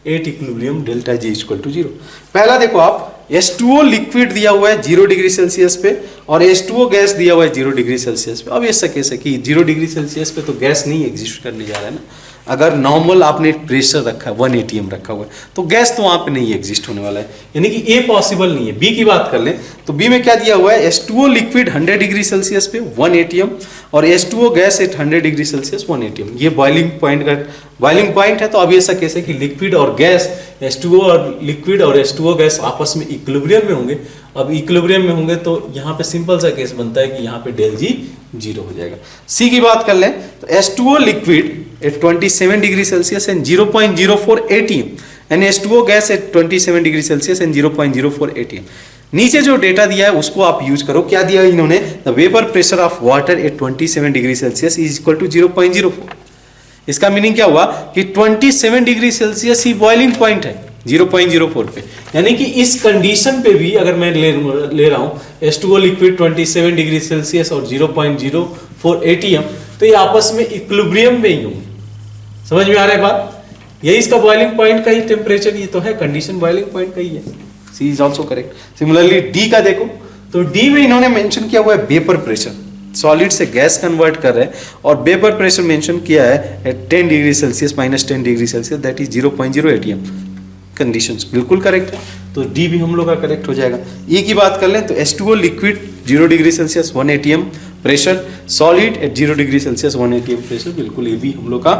8 equilibrium delta G equal to 0। पहला देखो आप, H2O लिक्विड दिया हुआ है 0 डिग्री सेल्सियस पे और H2O गैस दिया हुआ है 0 डिग्री सेल्सियस पे। अब ऐसा कैसे कि 0 डिग्री सेल्सियस पे तो गैस नहीं एग्जिस्ट करने जा रहा है ना। अगर नॉर्मल आपने प्रेशर रखा है 1 atm रखा हुआ है तो गैस तो वहां पे नहीं एग्जिस्ट होने वाला है, यानी कि ए पॉसिबल नहीं है। बी की बात कर लें तो बी में क्या दिया हुआ है? H2O लिक्विड 100 डिग्री सेल्सियस पे 1 atm और H2O gas at 100 degree Celsius 1 atm। ये बॉइलिंग पॉइंट है। तो अब ऐसा कैसे कि लिक्विड और गैस H2O और लिक्विड और H2O गैस आपस में इक्विलिब्रियम में होंगे। अब इक्विलिब्रियम में होंगे तो यहाँ पे सिंपल सा केस बनता है कि यहाँ पे डेल जी 0 हो जाएगा। सी की बात कर लें तो H2O liquid at 27 degree Celsius and 0.04 ATM and H2O gas at 27 degree Celsius and 0.04 ATM। नीचे जो डेटा दिया है उसको आप यूज करो। क्या दिया इन्होंने? The vapour pressure of water at 27 degree Celsius is equal to 0.04। इसका मीनिंग क्या हुआ कि 27 डिग्री सेल्सियस ही बॉइलिंग पॉइंट है 0.04 पे, यानी कि इस कंडीशन पे भी अगर मैं ले रहा हूं H2O लिक्विड 27 डिग्री सेल्सियस और 0.04 ATM, तो ये आपस में इक्विलिब्रियम में ही होंगे। समझ में आ रहा है बात? यही इसका बॉइलिंग पॉइंट का ही टेम्परेचर ये तो है, कंडीशन बॉइलिंग पॉइंट का ही है। C is also correct. Similarly D का देखो तो डी में इन्होंने मेंशन किया हुआ है वेपर प्रेशर, सॉलिड से गैस कन्वर्ट कर रहे हैं और वेपर प्रेशर मेंशन किया है at 10 degree Celsius -10 degree Celsius, that is 0.0 ATM। Conditions बिल्कुल करेक्ट है, तो डी भी हम लोग का करेक्ट हो जाएगा। ई की बात कर लें तो H2O liquid 0 degree Celsius 1 ATM pressure, solid at 0 degree Celsius 1 ATM pressure, बिल्कुल ये भी हम लोग का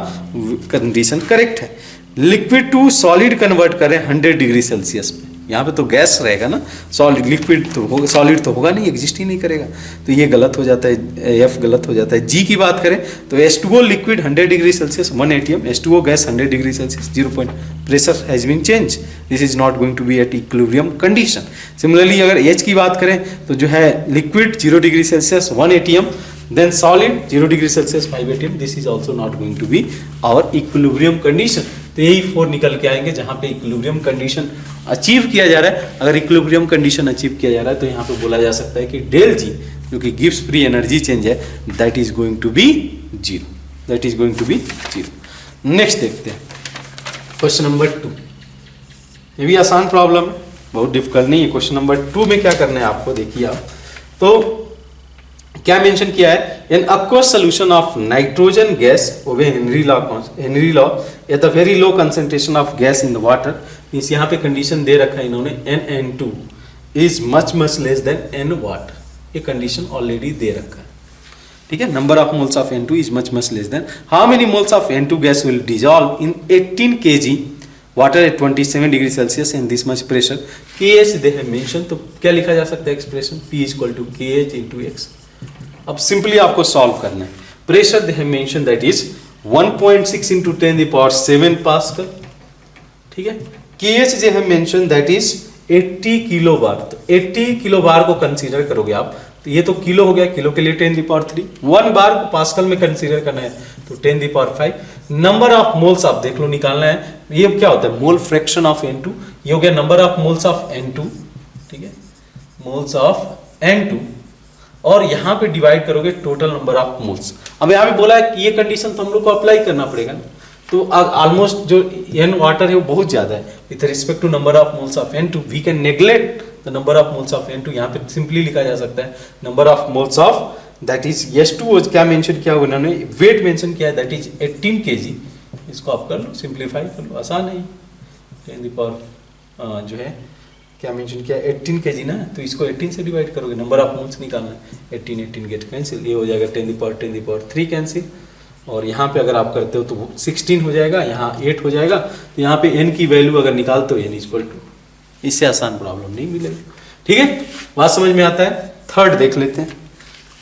कंडीशन करेक्ट है। लिक्विड टू सॉलिड कन्वर्ट करें 100 डिग्री सेल्सियस में, यहाँ पे तो गैस रहेगा ना, सॉलिड लिक्विड तो होगा, सॉलिड तो होगा नहीं, एग्जिस्ट ही नहीं करेगा, तो ये गलत हो जाता है, एफ गलत हो जाता है। जी की बात करें तो H2O liquid 100 degree Celsius 1 ATM, H2O gas 100 degree Celsius 0 point pressure has been change, this is not going to be at equilibrium condition. Similarly अगर H की बात करें तो जो है liquid 0 degree Celsius 1 ATM, then solid 0 degree Celsius 5 ATM, this is also not going to be our equilibrium condition। तो यही 4 निकल के आएंगे जहां पे इक्विलिब्रियम कंडीशन अचीव किया जा रहा है। अगर इक्विलिब्रियम कंडीशन अचीव किया जा रहा है तो यहाँ पे बोला जा सकता है कि डेल जी जो कि गिब्स फ्री एनर्जी चेंज है that is going to be 0, that is going to be 0। Next देखते हैं क्वेश्चन नंबर 2। ये भी आसान प्रॉब्लम है, बहुत डिफिकल्ट नहीं है। क्वेश्चन नंबर 2 में क्या करना है आपको, देखिए आप तो क्या मेंशन किया है, an aqueous solution of nitrogen gas obey Henry law at a very low concentration of gas in the water, means यहाँ पे कंडीशन दे रखा है इन्होंने NN2 is much less than N water, ये कंडीशन ऑलरेडी दे रखा है, ठीक है। Number of moles of N2 is much less than how many moles of N2 gas will dissolve in 18 kg water at 27 degree Celsius and this much pressure, KH they have mention. तो क्या लिखा जा सकता है expression, P equal to KH into X। अब सिंपली आपको सॉल्व करना है। Pressure they have mention that is 1.6 into 10⁷ pascal, ठीक है। KH they have mention that is 80 kilo bar, तो 80 किलो बार को कंसीडर करोगे आप तो ये तो किलो हो गया, किलो के लिए 10⁻3, 1 बार को पास्कल में कंसीडर करना है तो 10⁵। नंबर ऑफ मोल्स आप देख लो निकालना है, ये क्या होता है मोल फ्रैक्शन ऑफ N2, ये हो गया number of moles of N2, ठीक है, मोल्स ऑफ N2, और यहाँ पे डिवाइड करोगे टोटल नंबर ऑफ मोल्स। अब यहाँ पे बोला है कि ये कंडीशन तो हम लोग को अप्लाई करना पड़ेगा ना, तो ऑलमोस्ट जो N वाटर है वो बहुत ज्यादा है with respect to number of moles of N2, we can neglect the number of moles of N2। यहाँ पे सिंपली लिखा जा सकता है number of moles of that is H2O क्या मेंशन किया उन्होंने, वेट मेंशन किया है दैट इज 18 kg। इसको आप कर लो, सिंप्लीफाई कर लो, आसान है 10 जो है क्या मेंशन किया 18 kg ना, तो इसको 18 से डिवाइड करोगे, नंबर ऑफ मोल्स निकालना है, 18 गेट कैंसिल, ये हो जाएगा 10⁻3 कैंसिल, और यहाँ पे अगर आप करते हो तो 16 हो जाएगा, यहाँ 8 हो जाएगा, तो यहाँ पे n की वैल्यू अगर निकालते हो n इक्वल टू, इससे आसान प्रॉब्लम नहीं मिलेगी, ठीक है। बात समझ में आता है। थर्ड देख लेते हैं,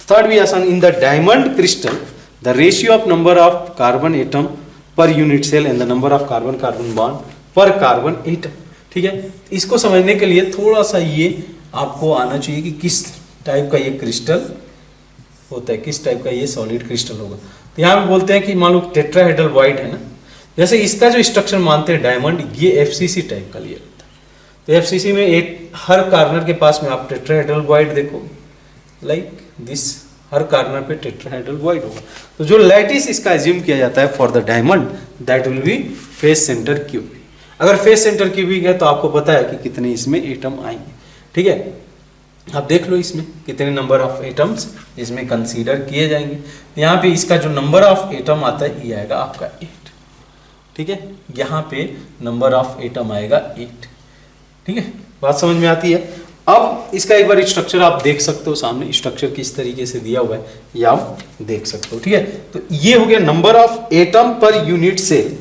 थर्ड भी आसान। In the diamond crystal the ratio of number of carbon atom per unit cell and the number of carbon carbon bond per carbon atom, ठीक है। इसको समझने के लिए थोड़ा सा ये आपको आना चाहिए कि किस टाइप का ये क्रिस्टल होता है, किस टाइप का ये सॉलिड क्रिस्टल होगा। तो यहाँ पे बोलते हैं कि मान लो टेट्राहेड्रल वाइड है ना, जैसे इसका जो स्ट्रक्चर मानते हैं डायमंड, ये FCC टाइप का लिया होता है। तो FCC में एक हर कार्नर के पास में आप टेट्राहेड्रल वाइड देखोगे, लाइक दिस, हर कार्नर पे टेट्राहेड्रल वाइड होगा। तो जो लैटिस इसका एज्यूम किया जाता है for the diamond that will be face centre cubic. अगर फेस सेंटर क्यूबिक है तो आपको पता है कि कितने इसमें एटम आएंगे, ठीक है। आप देख लो इसमें कितने नंबर ऑफ एटम्स इसमें कंसीडर किए जाएंगे। यहाँ पे इसका जो नंबर ऑफ एटम आता है ये आएगा आपका 8, ठीक है। यहाँ पे नंबर ऑफ एटम आएगा 8, ठीक है। बात समझ में आती है। अब इसका एक बार स्ट्रक्चर आप देख सकते हो, सामने स्ट्रक्चर किस तरीके से दिया हुआ है ये आप देख सकते हो, ठीक है। तो ये हो गया number of atom per unit cell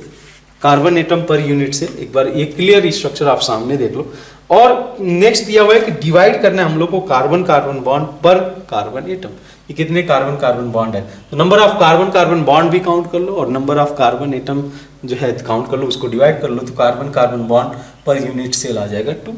carbon atom per unit से। एक बार ये क्लियर स्ट्रक्चर आप सामने देख लो। और नेक्स्ट दिया हुआ है कि डिवाइड करना है हम लोग को carbon carbon bond per carbon atom, ये कितने कार्बन कार्बन बॉन्ड है, तो number of carbon carbon bond भी काउंट कर लो और नंबर ऑफ कार्बन एटम जो है काउंट कर लो, उसको डिवाइड कर लो, तो carbon carbon bond per unit cell आ जाएगा 2,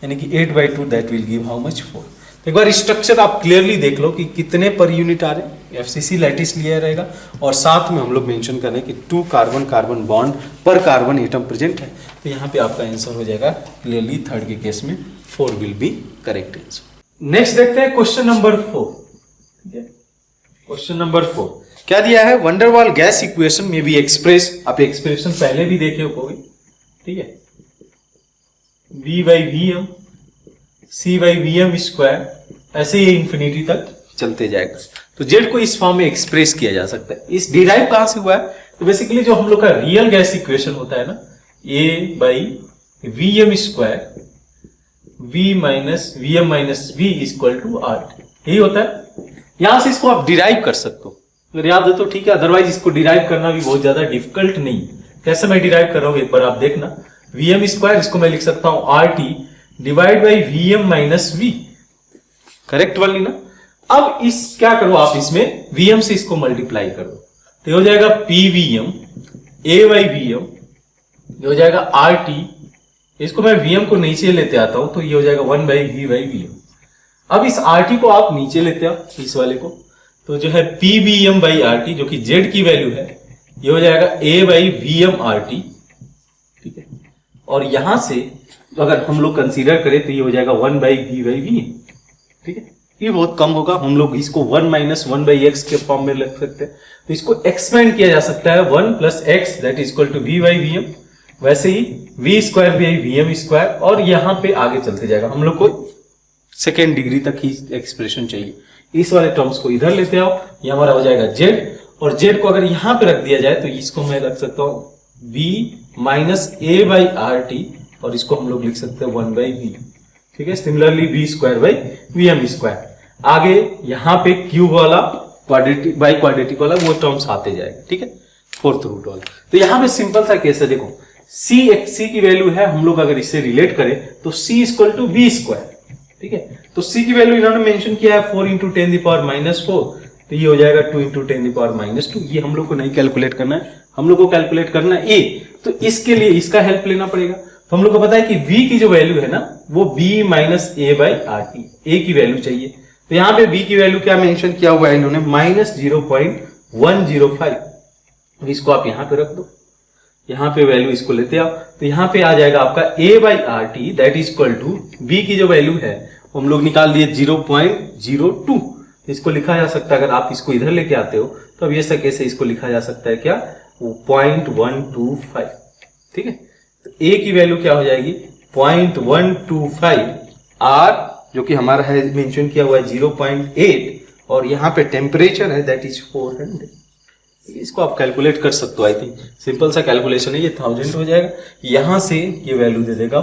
यानी कि 8/2 that will give how much 4। एक बार स्ट्रक्चर आप क्लियरली देख लो कि कितने पर यूनिट आ रहे हैं, एफसीसी लैटिस लिया रहेगा और साथ में हम लोग मेंशन कर रहे हैं कि 2 carbon carbon bond per carbon atom present है, तो यहाँ पे आपका आंसर हो जाएगा क्लियरली थर्ड के केस में 4 will be correct answer. Next देखते हैं क्वेश्चन नंबर 4। क्वेश्चन नंबर 4 क्या दिया है, वंडरवाल गैस इक्वेशन में भी एक्सप्रेस, आप एक्सप्रेशन पहले भी देखे होंगे, ठीक है, V/Vm C/Vm स्क्वायर, ऐसे ही इंफिनिटी तक चलते जाएगा। तो जेड को इस फॉर्म में एक्सप्रेस किया जा सकता है। इस डिराइव कहां से हुआ है, तो बेसिकली जो हम लोग का रियल गैस इक्वेशन होता है ना, A/Vm square V equal to R, यही होता है। यहां से इसको आप डिराइव कर सकते हो, अगर याद है तो ठीक है, अदरवाइज इसको डिराइव करना भी बहुत ज्यादा डिफिकल्ट नहीं। कैसे मैं डिराइव कर रहा हूं एक बार आप देखना, Vm स्क्वायर इसको मैं लिख सकता हूं RT divide by Vm minus V, correct वाली ना। अब इस क्या करो आप, इसमें Vm से इसको मल्टीप्लाई करो, तो हो जाएगा PVm A/Vm, ये हो जाएगा RT, इसको मैं Vm को नीचे लेते आता हूं तो ये हो जाएगा 1/V/Vm। अब इस RT को आप नीचे लेते आओ, इस वाले को, तो जो है PVm बाई RT जो कि Z की वैल्यू है, ये हो जाएगा A/Vm RT, ठीक है। और यहां से अगर हम लोग कंसीडर करें तो ये हो जाएगा 1/V/Vm, ठीक है। ये बहुत कम होगा, हम लोग इसको 1 - 1/x के फॉर्म में लिख सकते हैं, तो इसको एक्सपेंड किया जा सकता है 1 + x that is equal to V/Vm, वैसे ही V square by Vm square, और यहां पे आगे चलते जाएगा। हम लोग को सेकेंड डिग्री तक ही एक्सप्रेशन चाहिए। इस वाले टर्म्स को इधर लेते आओ, ये हमारा हो जाएगा z, और z को अगर यहां पे रख दिया जाए तो इसको मैं रख सकता हूं V - A/RT, और इसको हम लोग लिख सकते हैं 1/V, ठीक है। Similarly V square by Vm square, आगे यहां पे क्यूब वाला क्वाड्रेटिक बाई क्वाड्रेटिक वाला वो टर्म्स आते जाएगा, ठीक है, फोर्थ रूट वाला। तो यहां पे सिंपल सा केस है, देखो C की वैल्यू है, हम लोग अगर इससे रिलेट करें तो C = V स्क्वायर, ठीक है। तो C की वैल्यू इन्होंने मेंशन किया है 4 × 10⁻⁻4, तो ये हो जाएगा 2 × 10⁻²। ये हम लोग को नहीं कैलकुलेट करना है, हम लोग को कैलकुलेट करना है A, तो इसके लिए इसका हेल्प लेना पड़ेगा। तो हम लोग को पता है कि V की जो वैल्यू है ना, वो B - A/RT, A की वैल्यू चाहिए। तो यहाँ पे B की वैल्यू क्या मेंशन किया हुआ है इन्होंने, -0.105, इसको आप यहाँ पे रख दो, यहाँ पे वैल्यू इसको लेते आओ, तो यहाँ पे आ जाएगा आपका A/RT that is equal to B की जो वैल्यू है हम लोग निकाल दिए 0.02, इसको लिखा जा सकता है, अगर आप इसको इधर लेके आते हो तो अब ये सके से इसको लिखा जा सकता है क्या, 0.125, ठीक है। तो A की वैल्यू क्या हो जाएगी 0.125, R जो कि हमारा है मेंशन किया हुआ है 0.8, और यहाँ पे टेम्परेचर है दैट इज 400। इसको आप कैलकुलेट कर सकते हो, आई थिंक सिंपल सा कैलकुलेशन है, ये 1000 हो जाएगा, यहां से ये वैल्यू दे देगा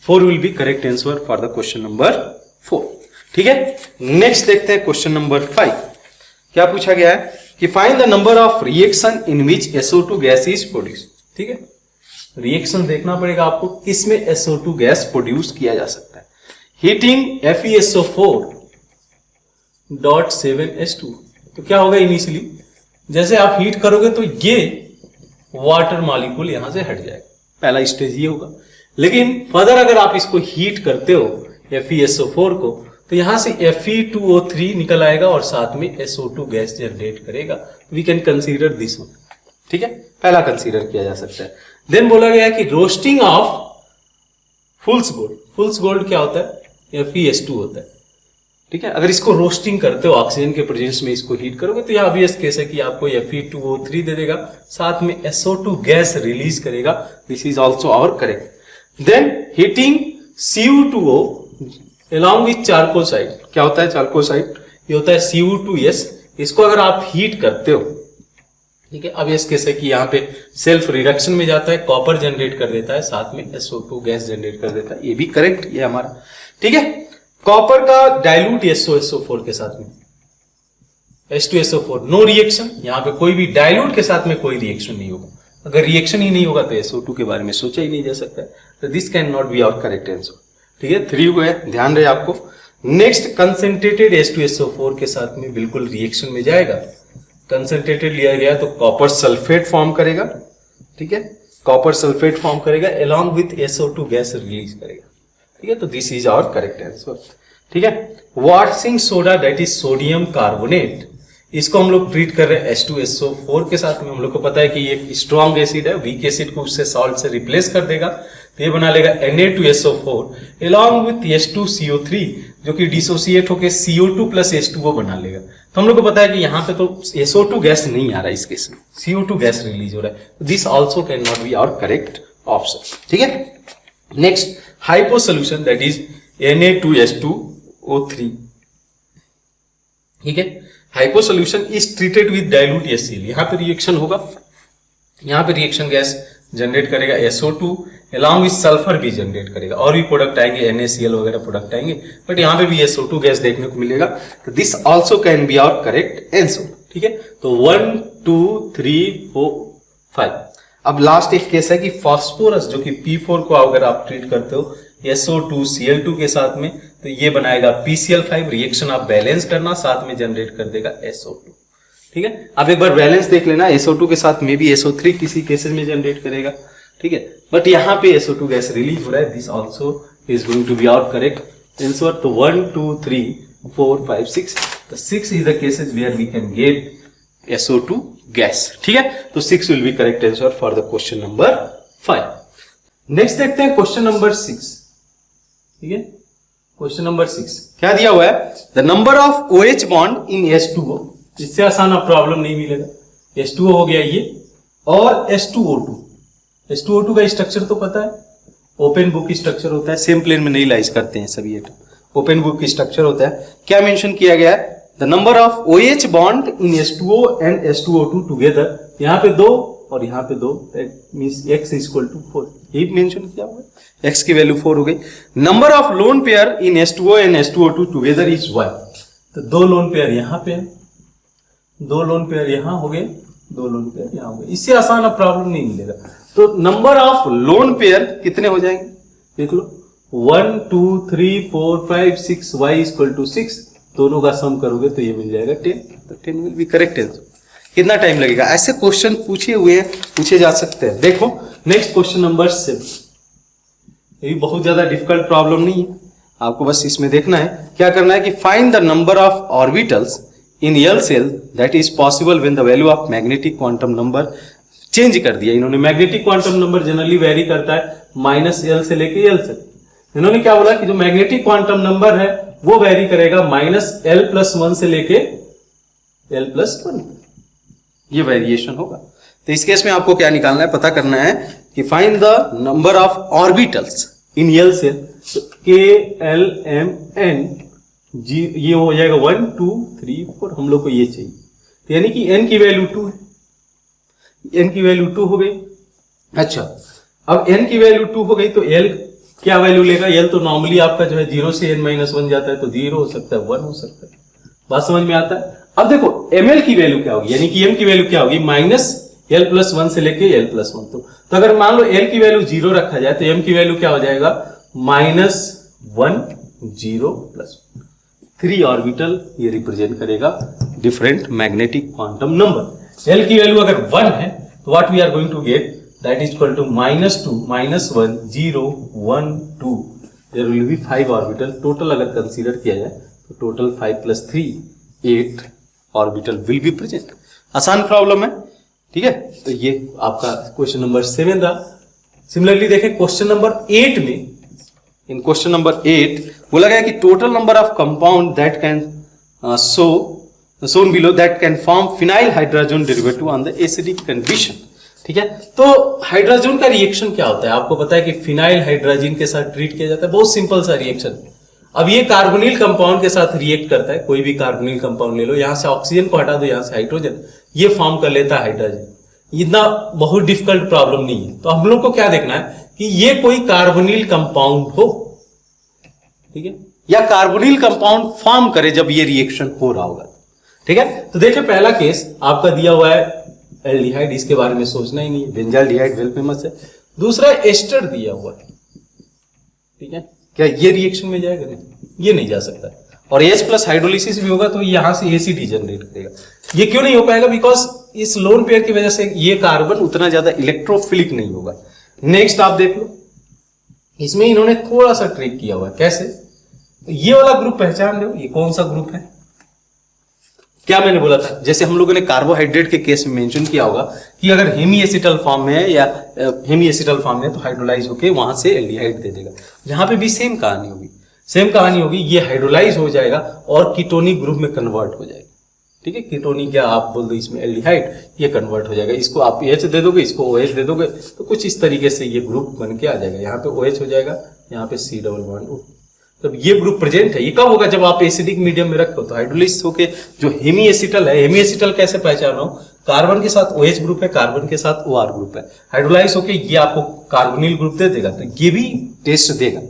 4 will be correct answer for the question number 4, ठीक है। नेक्स्ट देखते हैं क्वेश्चन नंबर 5। क्या पूछा गया है कि find the number of reaction in which SO2 gas is produce, ठीक है। रिएक्शन देखना पड़ेगा आपको, किसमें SO2 गैस प्रोड्यूस किया जा सकता है। हीटिंग FeSO4.7H2, तो क्या होगा इनिशियली जैसे आप हीट करोगे तो ये वाटर मॉलिक्यूल यहां से हट जाएगा, पहला स्टेज ये होगा। लेकिन फर्दर अगर आप इसको हीट करते हो FeSO4 को, तो यहां से Fe2O3 निकल आएगा और साथ में SO2 गैस जनरेट करेगा। We can consider this one, ठीक है, पहला कंसीडर किया जा सकता है। देन बोला गया है कि रोस्टिंग ऑफ फुल्स गोल्ड, फुल्स गोल्ड क्या होता है, FeS2 होता है, ठीक है। अगर इसको रोस्टिंग करते हो ऑक्सीजन के प्रेजेंस में इसको हीट करोगे तो यह ऑब्वियस केस है कि आपको Fe2O3 दे देगा, साथ में SO2 गैस रिलीज करेगा। This is also our correct. Then heating Cu2O along with चारकोसाइड, क्या होता है चारकोसाइड, ये होता है Cu2S, इसको अगर आप हीट करते हो, ठीक है, अब इस केस है कि यहाँ पे सेल्फ रिडक्शन में जाता है, कॉपर जनरेट कर देता है, साथ में SO2 गैस जनरेट कर देता है, ये भी करेक्ट ये हमारा, ठीक है। कॉपर का डाइल्यूट SO4 के साथ में H2SO4 नो रिएक्शन, यहां पे कोई भी डाइल्यूट के साथ में कोई रिएक्शन नहीं होगा, अगर रिएक्शन ही नहीं होगा तो SO2 के बारे में सोचा ही नहीं जा सकता। तो this can not be our correct answer. ठीक है, 3 हुए, ध्यान रहे आपको। नेक्स्ट, कंसंट्रेटेड H2SO4 के साथ में बिल्कुल रिएक्शन में जाएगा। कंसंट्रेटेड लिया गया तो कॉपर सल्फेट फॉर्म करेगा। ठीक है, कॉपर सल्फेट फॉर्म करेगा along with SO2 gas release करेगा। ठीक है, तो this is our correct answer. ठीक है, washing soda that is sodium carbonate, इसको हम लोग ट्रीट कर रहे हैं H2SO4 के साथ में। हम लोग को पता है कि ये एक स्ट्रॉन्ग एसिड है, वीक एसिड को उससे सॉल्ट से रिप्लेस कर देगा, तो ये बना लेगा Na2SO4 along with H2CO3 जो कि डिसोसिएट होकर CO2 प्लस H2O बना लेगा। तो हम लोग को पता है कि यहाँ पे तो SO2 गैस नहीं आ रहा है, इस केस में CO2 गैस रिलीज हो रहा है। This also can not be our correct option. ठीक है, next, hypo solution that is Na2H2O3। ठीक है, hypo solution is treated with dilute HCl। यहाँ पे रिएक्शन होगा, यहाँ पे रिएक्शन गैस जनरेट करेगा SO2 along with सल्फर भी जनरेट करेगा, और भी प्रोडक्ट आएंगे, NaCl वगैरह प्रोडक्ट आएंगे, बट यहाँ पे भी SO2 गैस देखने को मिलेगा। तो this also can be our correct answer. ठीक है, तो 1 2 3 4 5। अब लास्ट एक केस है कि फास्फोरस जो कि P4 को अगर आप ट्रीट करते हो SO2Cl2 के साथ में, तो ये बनाएगा PCl5। रिएक्शन आप बैलेंस करना, साथ में जनरेट कर देगा SO2। ठीक है, अब एक बार बैलेंस देख लेना, SO2 के साथ में भी SO3 किसी केसेस में जनरेट करेगा। ठीक है, बट यहाँ पे SO2 गैस रिलीज हो रहा है। This also is going to be our correct answer. तो 1 2 3 4 5 6, तो 6 इज the cases where we can get SO2 gas. ठीक है, तो 6 will be correct answer for the question number 5। Next देखते हैं क्वेश्चन नंबर 6। ठीक है, क्वेश्चन नंबर 6 क्या दिया हुआ है? The number of OH bond in H2O। इससे आसान अब प्रॉब्लम नहीं मिलेगा। H2O हो गया ये, और H2O2। H2O2 का स्ट्रक्चर तो पता है, ओपन बुक स्ट्रक्चर होता है, सेम प्लेन में नहीं लाइज करते हैं सभी एटम, ओपन बुक स्ट्रक्चर होता है। क्या मेंशन किया गया है? The number of OH bond in H2O and H2O2 together. यहाँ पे 2 और यहाँ पे 2, that means x equal to 4, यही मेंशन किया हुआ है। x की वैल्यू 4 हो गई। Number of lone pair in H2O and H2O2 together is 1। तो 2 लोन पेयर यहाँ पे है, 2 लोन पेयर यहाँ हो गए, 2 लोन पेयर यहाँ हो गए। इससे आसान अब प्रॉब्लम नहीं मिलेगा। तो नंबर ऑफ लोन पेयर कितने हो जाएंगे? देख लो, 1 2 3 4 5 6, y इक्वल टू 6, दोनों का सम करोगे तो ये मिल जाएगा 10। तो 10 विल बी करेक्ट आंसर। कितना टाइम लगेगा? ऐसे क्वेश्चन पूछे हुए हैं, पूछे जा सकते हैं। देखो नेक्स्ट क्वेश्चन नंबर 7। ये भी बहुत ज्यादा डिफिकल्ट प्रॉब्लम नहीं है, आपको बस इसमें देखना है क्या करना है कि find the number of orbitals in L cell that is possible when the value of magnetic quantum number change कर दिया इन्होंने। Magnetic quantum number generally very करता है -L से लेके L से। इन्होंने क्या बोला कि जो मैग्नेटिक क्वांटम नंबर है वो वेरी करेगा -L+1 से लेके L+1, ये वेरिएशन होगा। तो इस केस में आपको क्या निकालना है, पता करना है कि find the number of orbitals in L shell. तो K L M N ये हो जाएगा 1 2 3 4, हम लोग को ये चाहिए। तो यानी कि n की वैल्यू 2 है, n की वैल्यू 2 हो गई। अच्छा, अब n की वैल्यू 2 हो गई तो l क्या वैल्यू लेगा? l तो नॉर्मली आपका जो है 0 से n-1 जाता है, तो 0 हो सकता है, 1 हो सकता है। बात समझ में आता है? अब देखो ml की वैल्यू क्या होगी, यानी कि m की वैल्यू क्या होगी? -L+1 से लेके L+1। तो अगर मान लो l की वैल्यू 0 रखा जाए तो m की वैल्यू क्या हो जाएगा? -1 0+1। 3 ऑर्बिटल ये रिप्रेजेंट करेगा different magnetic quantum number. L की वैल्यू अगर 1 है तो what we are going to get, that is equal to -2 -1 0 1 2। There will be 5 orbital total. अगर कंसीडर किया जाए तो total 5 + 3 8 orbital will be present. आसान प्रॉब्लम है, ठीक है। तो ये आपका क्वेश्चन नंबर 7 रहा। सिमिलरली देखें क्वेश्चन नंबर 8 में, इन क्वेश्चन नंबर 8 बोला गया कि total number of compound that can shown below that can form phenyl hydrazone derivative on the acidic condition। ठीक है, तो हाइड्राजोन का रिएक्शन क्या होता है? आपको पता है कि फिनाइल हाइड्राजिन के साथ ट्रीट किया जाता है, बहुत सिंपल सा रिएक्शन। अब ये कार्बोनिल कंपाउंड के साथ रिएक्ट करता है, कोई भी कार्बोनिल कंपाउंड ले लो, यहां से ऑक्सीजन को हटा दो, यहां से हाइड्रोजन, ये फॉर्म कर लेता है हाइड्रोजन। इतना बहुत डिफिकल्ट प्रॉब्लम नहीं है। तो हम लोग को क्या देखना है कि ये कोई कार्बोनिल कंपाउंड हो, ठीक है, या कार्बोनिल कंपाउंड फॉर्म करे जब ये रिएक्शन हो रहा होगा, ठीक है। तो देखिए पहला केस आपका दिया हुआ है एल्डिहाइड, इसके बारे में सोचना ही नहीं है, बेंजाल्डिहाइड वेल फेमस है। दूसरा एस्टर दिया हुआ है, ठीक है, क्या ये रिएक्शन में जाएगा? नहीं, ये नहीं जा सकता। और H प्लस हाइड्रोलिसिस भी होगा तो यहां से एसिड ही जनरेट करेगा। ये क्यों नहीं हो पाएगा? बिकॉज इस लोन पेयर की वजह से ये कार्बन उतना ज्यादा इलेक्ट्रोफिलिक नहीं होगा। नेक्स्ट आप देख लो, इसमें इन्होंने थोड़ा सा ट्रिक किया हुआ है। कैसे? ये वाला ग्रुप पहचान लो, ये कौन सा ग्रुप है? क्या मैंने बोला था, जैसे हम लोगों ने कार्बोहाइड्रेट के केस में मेंशन किया होगा कि अगर हेमी एसिटल फॉर्म में है या हेमी एसिटल फॉर्म में तो हाइड्रोलाइज होके वहां से एल्डिहाइड दे देगा। यहां पे भी सेम कहानी होगी, सेम कहानी होगी। ये हाइड्रोलाइज हो जाएगा और कीटोनिक ग्रुप में कन्वर्ट हो जाएगा, ठीक है। कीटोनिक क्या आप बोल दो इसमें एल्डिहाइड, ये कन्वर्ट हो जाएगा। इसको आप H दे दोगे, इसको OH दे दोगे, तो कुछ इस तरीके से ये ग्रुप बन के आ जाएगा। यहाँ पे OH हो जाएगा, यहाँ पे C डबल बॉन्ड O। तब ये ग्रुप प्रेजेंट है। ये कब होगा? जब आप एसिडिक मीडियम में रखो तो हाइड्रोलाइज होके जो हेमी एसिटल है, हेमी एसिटल कैसे पहचानो? कार्बन के साथ OH ग्रुप है, कार्बन के साथ OR ग्रुप है, हाइड्रोलाइज होके ये आपको कार्बोनिल ग्रुप दे देगा, तो ये भी टेस्ट देगा।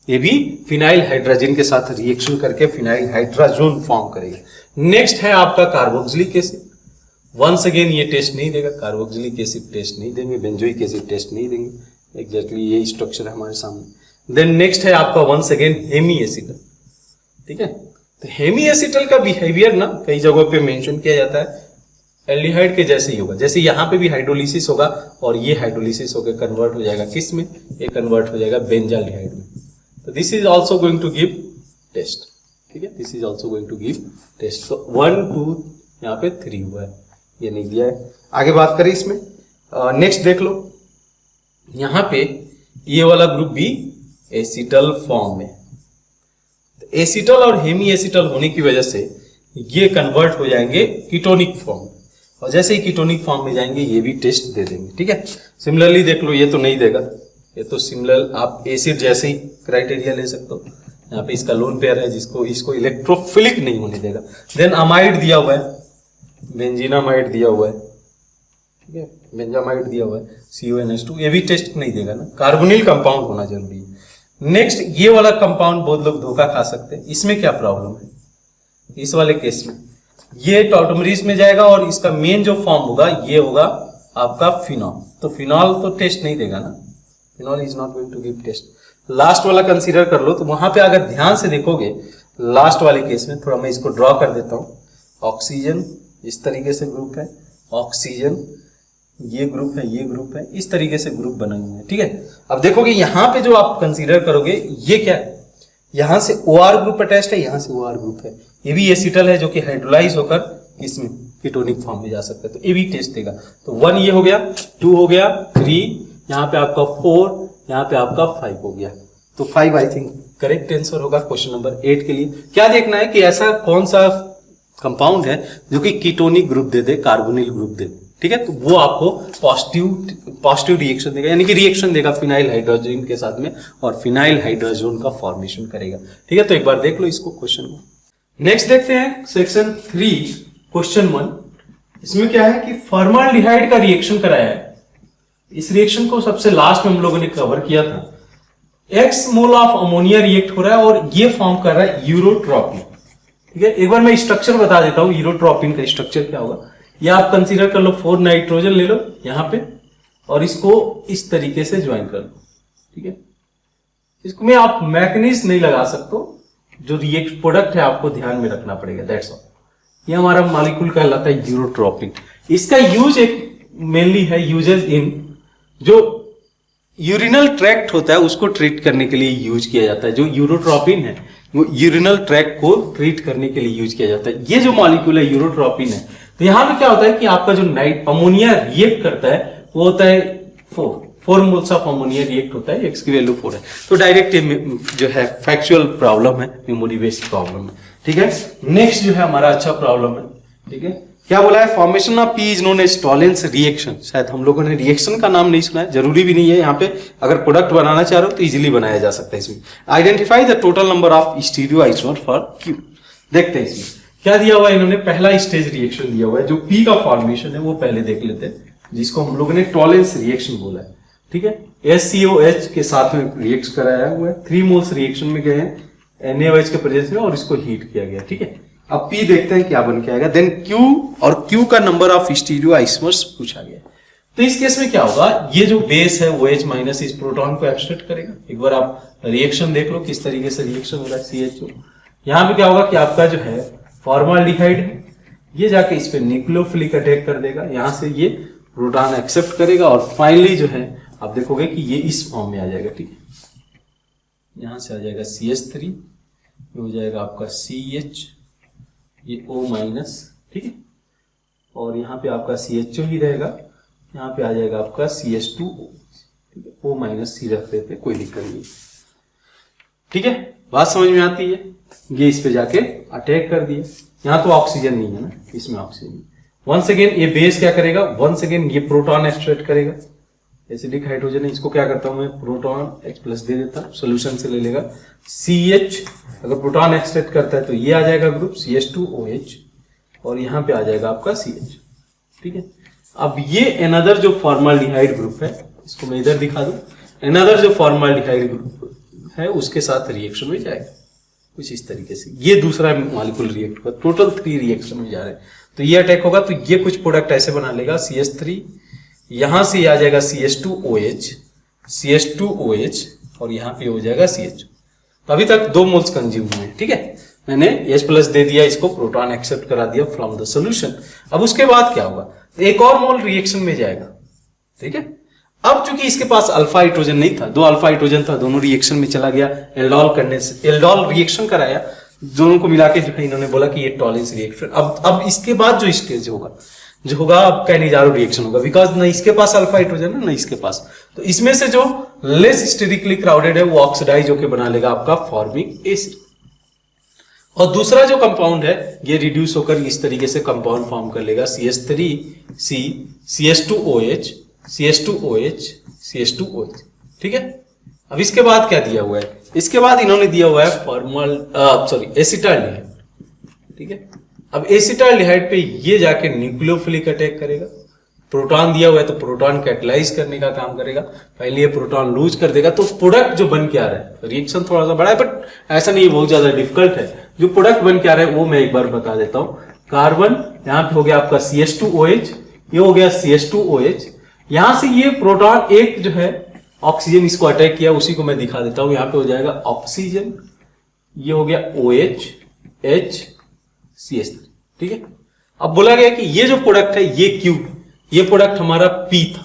ये भी फिनाइल हाइड्रोजन के साथ रिएक्शन करके फिनाइल हाइड्रोजन फॉर्म करेगा। नेक्स्ट है आपका कार्बोक्सिलिक एसिड। वंस अगेन ये टेस्ट नहीं देगा, कार्बोक्सिलिक एसिड टेस्ट नहीं देंगे, बेंजोइक एसिड टेस्ट नहीं देंगे। एग्जैक्टली ये स्ट्रक्चर है हमारे सामने। देन नेक्स्ट है आपका वंस अगेन हेमी एसिटल, ठीक है। तो हेमी एसिटल का बिहेवियर ना कई जगहों पे मेंशन किया जाता है एल्डिहाइड के जैसे ही होगा। जैसे यहाँ पे भी हाइड्रोलिसिस होगा और ये हाइड्रोलिसिस होकर कन्वर्ट हो जाएगा किस में? ये कन्वर्ट हो जाएगा बेंजाल्डिहाइड में। तो this is also going to give test, ठीक है, this is also going to give test. तो 1 2 यहाँ पे 3 हुआ है, ये नहीं दिया है। आगे बात करें इसमें, नेक्स्ट देख लो, यहाँ पे ये वाला ग्रुप भी एसिटल फॉर्म में। एसिटल और हेमी एसिटल होने की वजह से ये कन्वर्ट हो जाएंगे कीटोनिक फॉर्म, और जैसे ही कीटोनिक फॉर्म में जाएंगे ये भी टेस्ट दे देंगे, ठीक है। सिमिलरली देख लो, ये तो नहीं देगा, ये तो सिमिलर आप एसिड जैसे ही क्राइटेरिया ले सकते हो। यहाँ पे इसका लोन पेयर है जिसको इसको इलेक्ट्रोफिलिक नहीं होने देगा। देन अमाइड दिया हुआ है, बेंजीनामाइड दिया हुआ है, ठीक है, बेंजामाइड दिया हुआ है, CONH2, ये भी टेस्ट नहीं देगा ना, कार्बोनिल कंपाउंड होना जरूरी है। नेक्स्ट ये वाला कंपाउंड बहुत लोग धोखा खा सकते हैं। इसमें क्या प्रॉब्लम है? इस वाले केस में ये टॉटोमरीज में जाएगा और इसका मेन जो फॉर्म होगा ये होगा आपका फिनॉल। तो फिनॉल तो टेस्ट नहीं देगा ना, phenol is not going to give test. Last वाला कंसीडर कर लो, तो वहां पे अगर ध्यान से देखोगे लास्ट वाले केस में, थोड़ा मैं इसको ड्रॉ कर देता हूं। ऑक्सीजन इस तरीके से ग्रुप है, ऑक्सीजन ये ग्रुप है, ये ग्रुप है, इस तरीके से ग्रुप बने हुए हैं, ठीक है। अब देखोगे यहाँ पे जो आप कंसीडर करोगे ये क्या है? यहाँ से OR ग्रुप अटैच्ड है, यहाँ से OR ग्रुप है। ये भी एसिटल है जो कि हाइड्रोलाइज होकर इसमें कीटोनिक फॉर्म में जा सकता है, तो ये भी टेस्ट देगा। तो 1 ये हो गया, 2 हो गया, 3 यहाँ पे आपका 4, यहाँ पे आपका 5 हो गया। तो 5 आई थिंक करेक्ट आंसर होगा क्वेश्चन नंबर 8 के लिए। क्या देखना है कि ऐसा कौन सा कंपाउंड है जो कि कीटोनिक ग्रुप दे दे, कार्बोनिल ग्रुप दे दे, ठीक है। तो वो आपको पॉजिटिव रिएक्शन देगा, यानी कि रिएक्शन देगा फिनाइल हाइड्रोजन के साथ में और फिनाइल हाइड्रोजन का फॉर्मेशन करेगा, ठीक है। तो एक बार देख लो इसको क्वेश्चन में। नेक्स्ट देखते हैं सेक्शन 3 क्वेश्चन 1। इसमें क्या है कि फॉर्माल्डिहाइड का रिएक्शन कराया है। इस रिएक्शन को सबसे लास्ट में हम लोगों ने कवर किया था। X mole of ammonia react हो रहा है और ये फॉर्म कर रहा है यूरोट्रोपिन, ठीक है। एक बार मैं स्ट्रक्चर बता देता हूं, यूरोट्रोपिन का स्ट्रक्चर क्या होगा। या आप कंसीडर कर लो 4 नाइट्रोजन ले लो यहां पे और इसको इस तरीके से ज्वाइन कर लो, ठीक है। इसको में आप मैकेनिज्म नहीं लगा सकते, जो रिएक्ट प्रोडक्ट है आपको ध्यान में रखना पड़ेगा, दैट्स ऑल। ये हमारा मॉलिक्यूल कहलाता है यूरोट्रोपिन। इसका यूज एक मेनली है यूजेस इन जो यूरिनल ट्रैक्ट होता है उसको ट्रीट करने के लिए यूज किया जाता है। जो यूरोट्रोपिन है वो यूरिनल ट्रैक्ट को ट्रीट करने के लिए यूज किया जाता है। ये जो मॉलिक्यूल है यूरोट्रोपिन है, तो यहां पे क्या होता है कि आपका जो अमोनिया रिएक्ट करता है वो होता है 4 मोल्स ऑफ अमोनिया रिएक्ट होता है, एक्स की वैल्यू 4 है। तो डायरेक्ट जो है फैक्चुअल प्रॉब्लम है, मेमोरी बेस्ड प्रॉब्लम है, ठीक है। नेक्स्ट जो है हमारा अच्छा प्रॉब्लम है, ठीक है। क्या बोला है? Formation of P is known as Tollens reaction. शायद हम लोगों ने रिएक्शन का नाम नहीं सुना है, जरूरी भी नहीं है। यहाँ पे अगर प्रोडक्ट बनाना चाह रहे हो तो इजीली बनाया जा सकता है। इसमें identify the total number of stereoisomer for Q. देखते हैं इसमें क्या दिया हुआ है। इन्होंने पहला स्टेज रिएक्शन दिया हुआ है, जो पी का फॉर्मेशन है वो पहले देख लेते हैं, जिसको हम लोगों ने टॉलेंस रिएक्शन बोला है, ठीक है। SCOH के साथ में रिएक्ट कराया हुआ है, 3 मोल्स रिएक्शन में गए हैं NaOH के प्रेजेंस में और इसको हीट किया गया, ठीक है। अब P देखते हैं क्या बन के आएगा। देन Q, और Q का नंबर ऑफ स्टीरियो आइसोमर्स पूछा गया। तो इस केस में क्या होगा, ये जो बेस है OH माइनस इस प्रोटॉन को एब्स्ट्रैक्ट करेगा। एक बार आप रिएक्शन देख लो किस तरीके से रिएक्शन हो रहा है CHO। यहाँ पे क्या होगा कि आपका जो है फॉर्माल्डिहाइड है, ये जाके इस पे न्यूक्लियोफिलिक अटैक कर देगा, यहाँ से ये प्रोटॉन एक्सेप्ट करेगा और फाइनली जो है आप देखोगे कि ये इस फॉर्म में आ जाएगा। ठीक है, यहाँ से आ जाएगा CH3, ये हो जाएगा आपका CH, ये O माइनस, ठीक है, और यहाँ पे आपका CHO ही रहेगा, यहाँ पे आ जाएगा आपका CH2O, ठीक है, O माइनस C रख देते, कोई दिक्कत नहीं। ठीक है, बात समझ में आती है। ये इस पे जाके अटैक कर दिए, यहाँ तो ऑक्सीजन नहीं है ना, इसमें ऑक्सीजन नहीं। वंस अगेन ये बेस क्या करेगा, वंस अगेन ये प्रोटॉन एक्सट्रैक्ट करेगा, एसिडिक हाइड्रोजन है, इसको क्या करता हूं मैं, प्रोटॉन H प्लस दे देता हूं, सोल्यूशन से ले लेगा CH, अगर प्रोटॉन एक्सट्रैक्ट करता है तो ये आ जाएगा ग्रुप CH2OH, और यहाँ पे आ जाएगा आपका CH। ठीक है, अब ये अनदर जो फॉर्माल्डिहाइड ग्रुप है, इसको मैं इधर दिखा दूं, अनदर जो फॉर्माल्डिहाइड ग्रुप है उसके साथ रिएक्शन में जाएगा कुछ इस तरीके से। ये दूसरा मॉलिक्यूल रिएक्ट होगा, टोटल 3 रिएक्शन में जा रहे हैं, तो ये अटैक होगा तो ये कुछ प्रोडक्ट ऐसे बना लेगा CH3, यहां से आ जाएगा CH2OH, और यहाँ पे हो जाएगा CH। तो अभी तक 2 मोल्स कंज्यूम हुए हैं। ठीक है, मैंने H प्लस दे दिया, इसको प्रोटॉन एक्सेप्ट करा दिया फ्रॉम द सोल्यूशन। अब उसके बाद क्या होगा, एक और मोल रिएक्शन में जाएगा। ठीक है, अब चूंकि इसके पास अल्फा हाइड्रोजन नहीं था, 2 अल्फा हाइड्रोजन था, दोनों रिएक्शन में चला गया, एल्डोल करने से एल्डोल रिएक्शन कराया, दोनों को मिला के जो है इन्होंने बोला कि ये टॉलिंस रिएक्शन। अब इसके बाद जो स्टेज होगा जो होगा अब कैनिजारो रिएक्शन होगा, बिकॉज ना इसके पास अल्फा हाइड्रोजन है ना इसके पास, तो इसमें से जो लेस स्टेरिकली क्राउडेड है वो ऑक्सीडाइज होकर बना लेगा आपका फॉर्मिक एसिड, और दूसरा जो कंपाउंड है ये रिड्यूस होकर इस तरीके से कंपाउंड फॉर्म कर लेगा CH3C, CH2OH, CH2OH, CH2OH। ठीक है, अब इसके बाद क्या दिया हुआ है, इसके बाद इन्होंने दिया हुआ है एसिटाल्डिहाइड। ठीक है, अब एसिटाल्डिहाइड पे ये जाके न्यूक्लियोफिलिक अटैक करेगा, प्रोटॉन दिया हुआ है तो प्रोटॉन कैटलाइज करने का काम करेगा, पहले ये प्रोटॉन लूज कर देगा, तो प्रोडक्ट जो बन के आ रहा है, रिएक्शन थोड़ा सा बड़ा है बट ऐसा नहीं बहुत ज्यादा डिफिकल्ट है, जो प्रोडक्ट बन के आ रहा है वो मैं एक बार बता देता हूं। कार्बन यहाँ पे हो गया आपका CH2OH, ये हो गया CH2OH, यहां से ये प्रोटॉन एक जो है ऑक्सीजन इसको अटैक किया, उसी को मैं दिखा देता हूं, यहाँ पे हो जाएगा ऑक्सीजन, ये हो गया OH, H, CH3। ठीक है, अब बोला गया कि ये जो प्रोडक्ट है ये Q, ये प्रोडक्ट हमारा P था।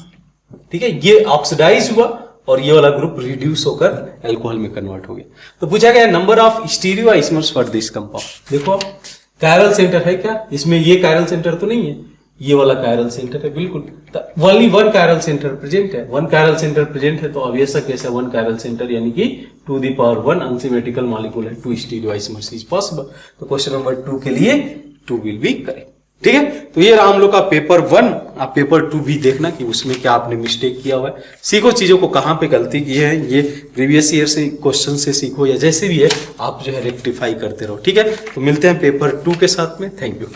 ठीक है, ये ऑक्सीडाइज हुआ और ये वाला ग्रुप रिड्यूस होकर अल्कोहल में कन्वर्ट हो गया। तो पूछा गया number of stereo isomers for this compound. देखो आप कायरल सेंटर है क्या इसमें, ये कायरल सेंटर तो नहीं है, ये वाला कायरल सेंटर है बिल्कुल, ओनली 1 कायरल सेंटर प्रेजेंट है, 1 कायरल सेंटर प्रेजेंट है, तो ऑब्वियस केस है 1 कायरल सेंटर यानी कि 2 द पावर 1 अनसिमेट्रिकल मॉलिक्यूल है, 2 स्टीरियो आइसोमर्स इज पॉसिबल। तो क्वेश्चन नंबर 2 के लिए 2 विल बी करेक्ट। ठीक है, तो ये रहा हम लोग का पेपर 1। आप पेपर 2 भी देखना कि उसमें क्या आपने मिस्टेक किया हुआ है, सीखो चीजों को कहां पे गलती की है, ये प्रीवियस ईयर से क्वेश्चन से सीखो या जैसे भी है आप जो है रेक्टिफाई करते रहो। ठीक है, तो मिलते हैं पेपर 2 के साथ में। Thank you.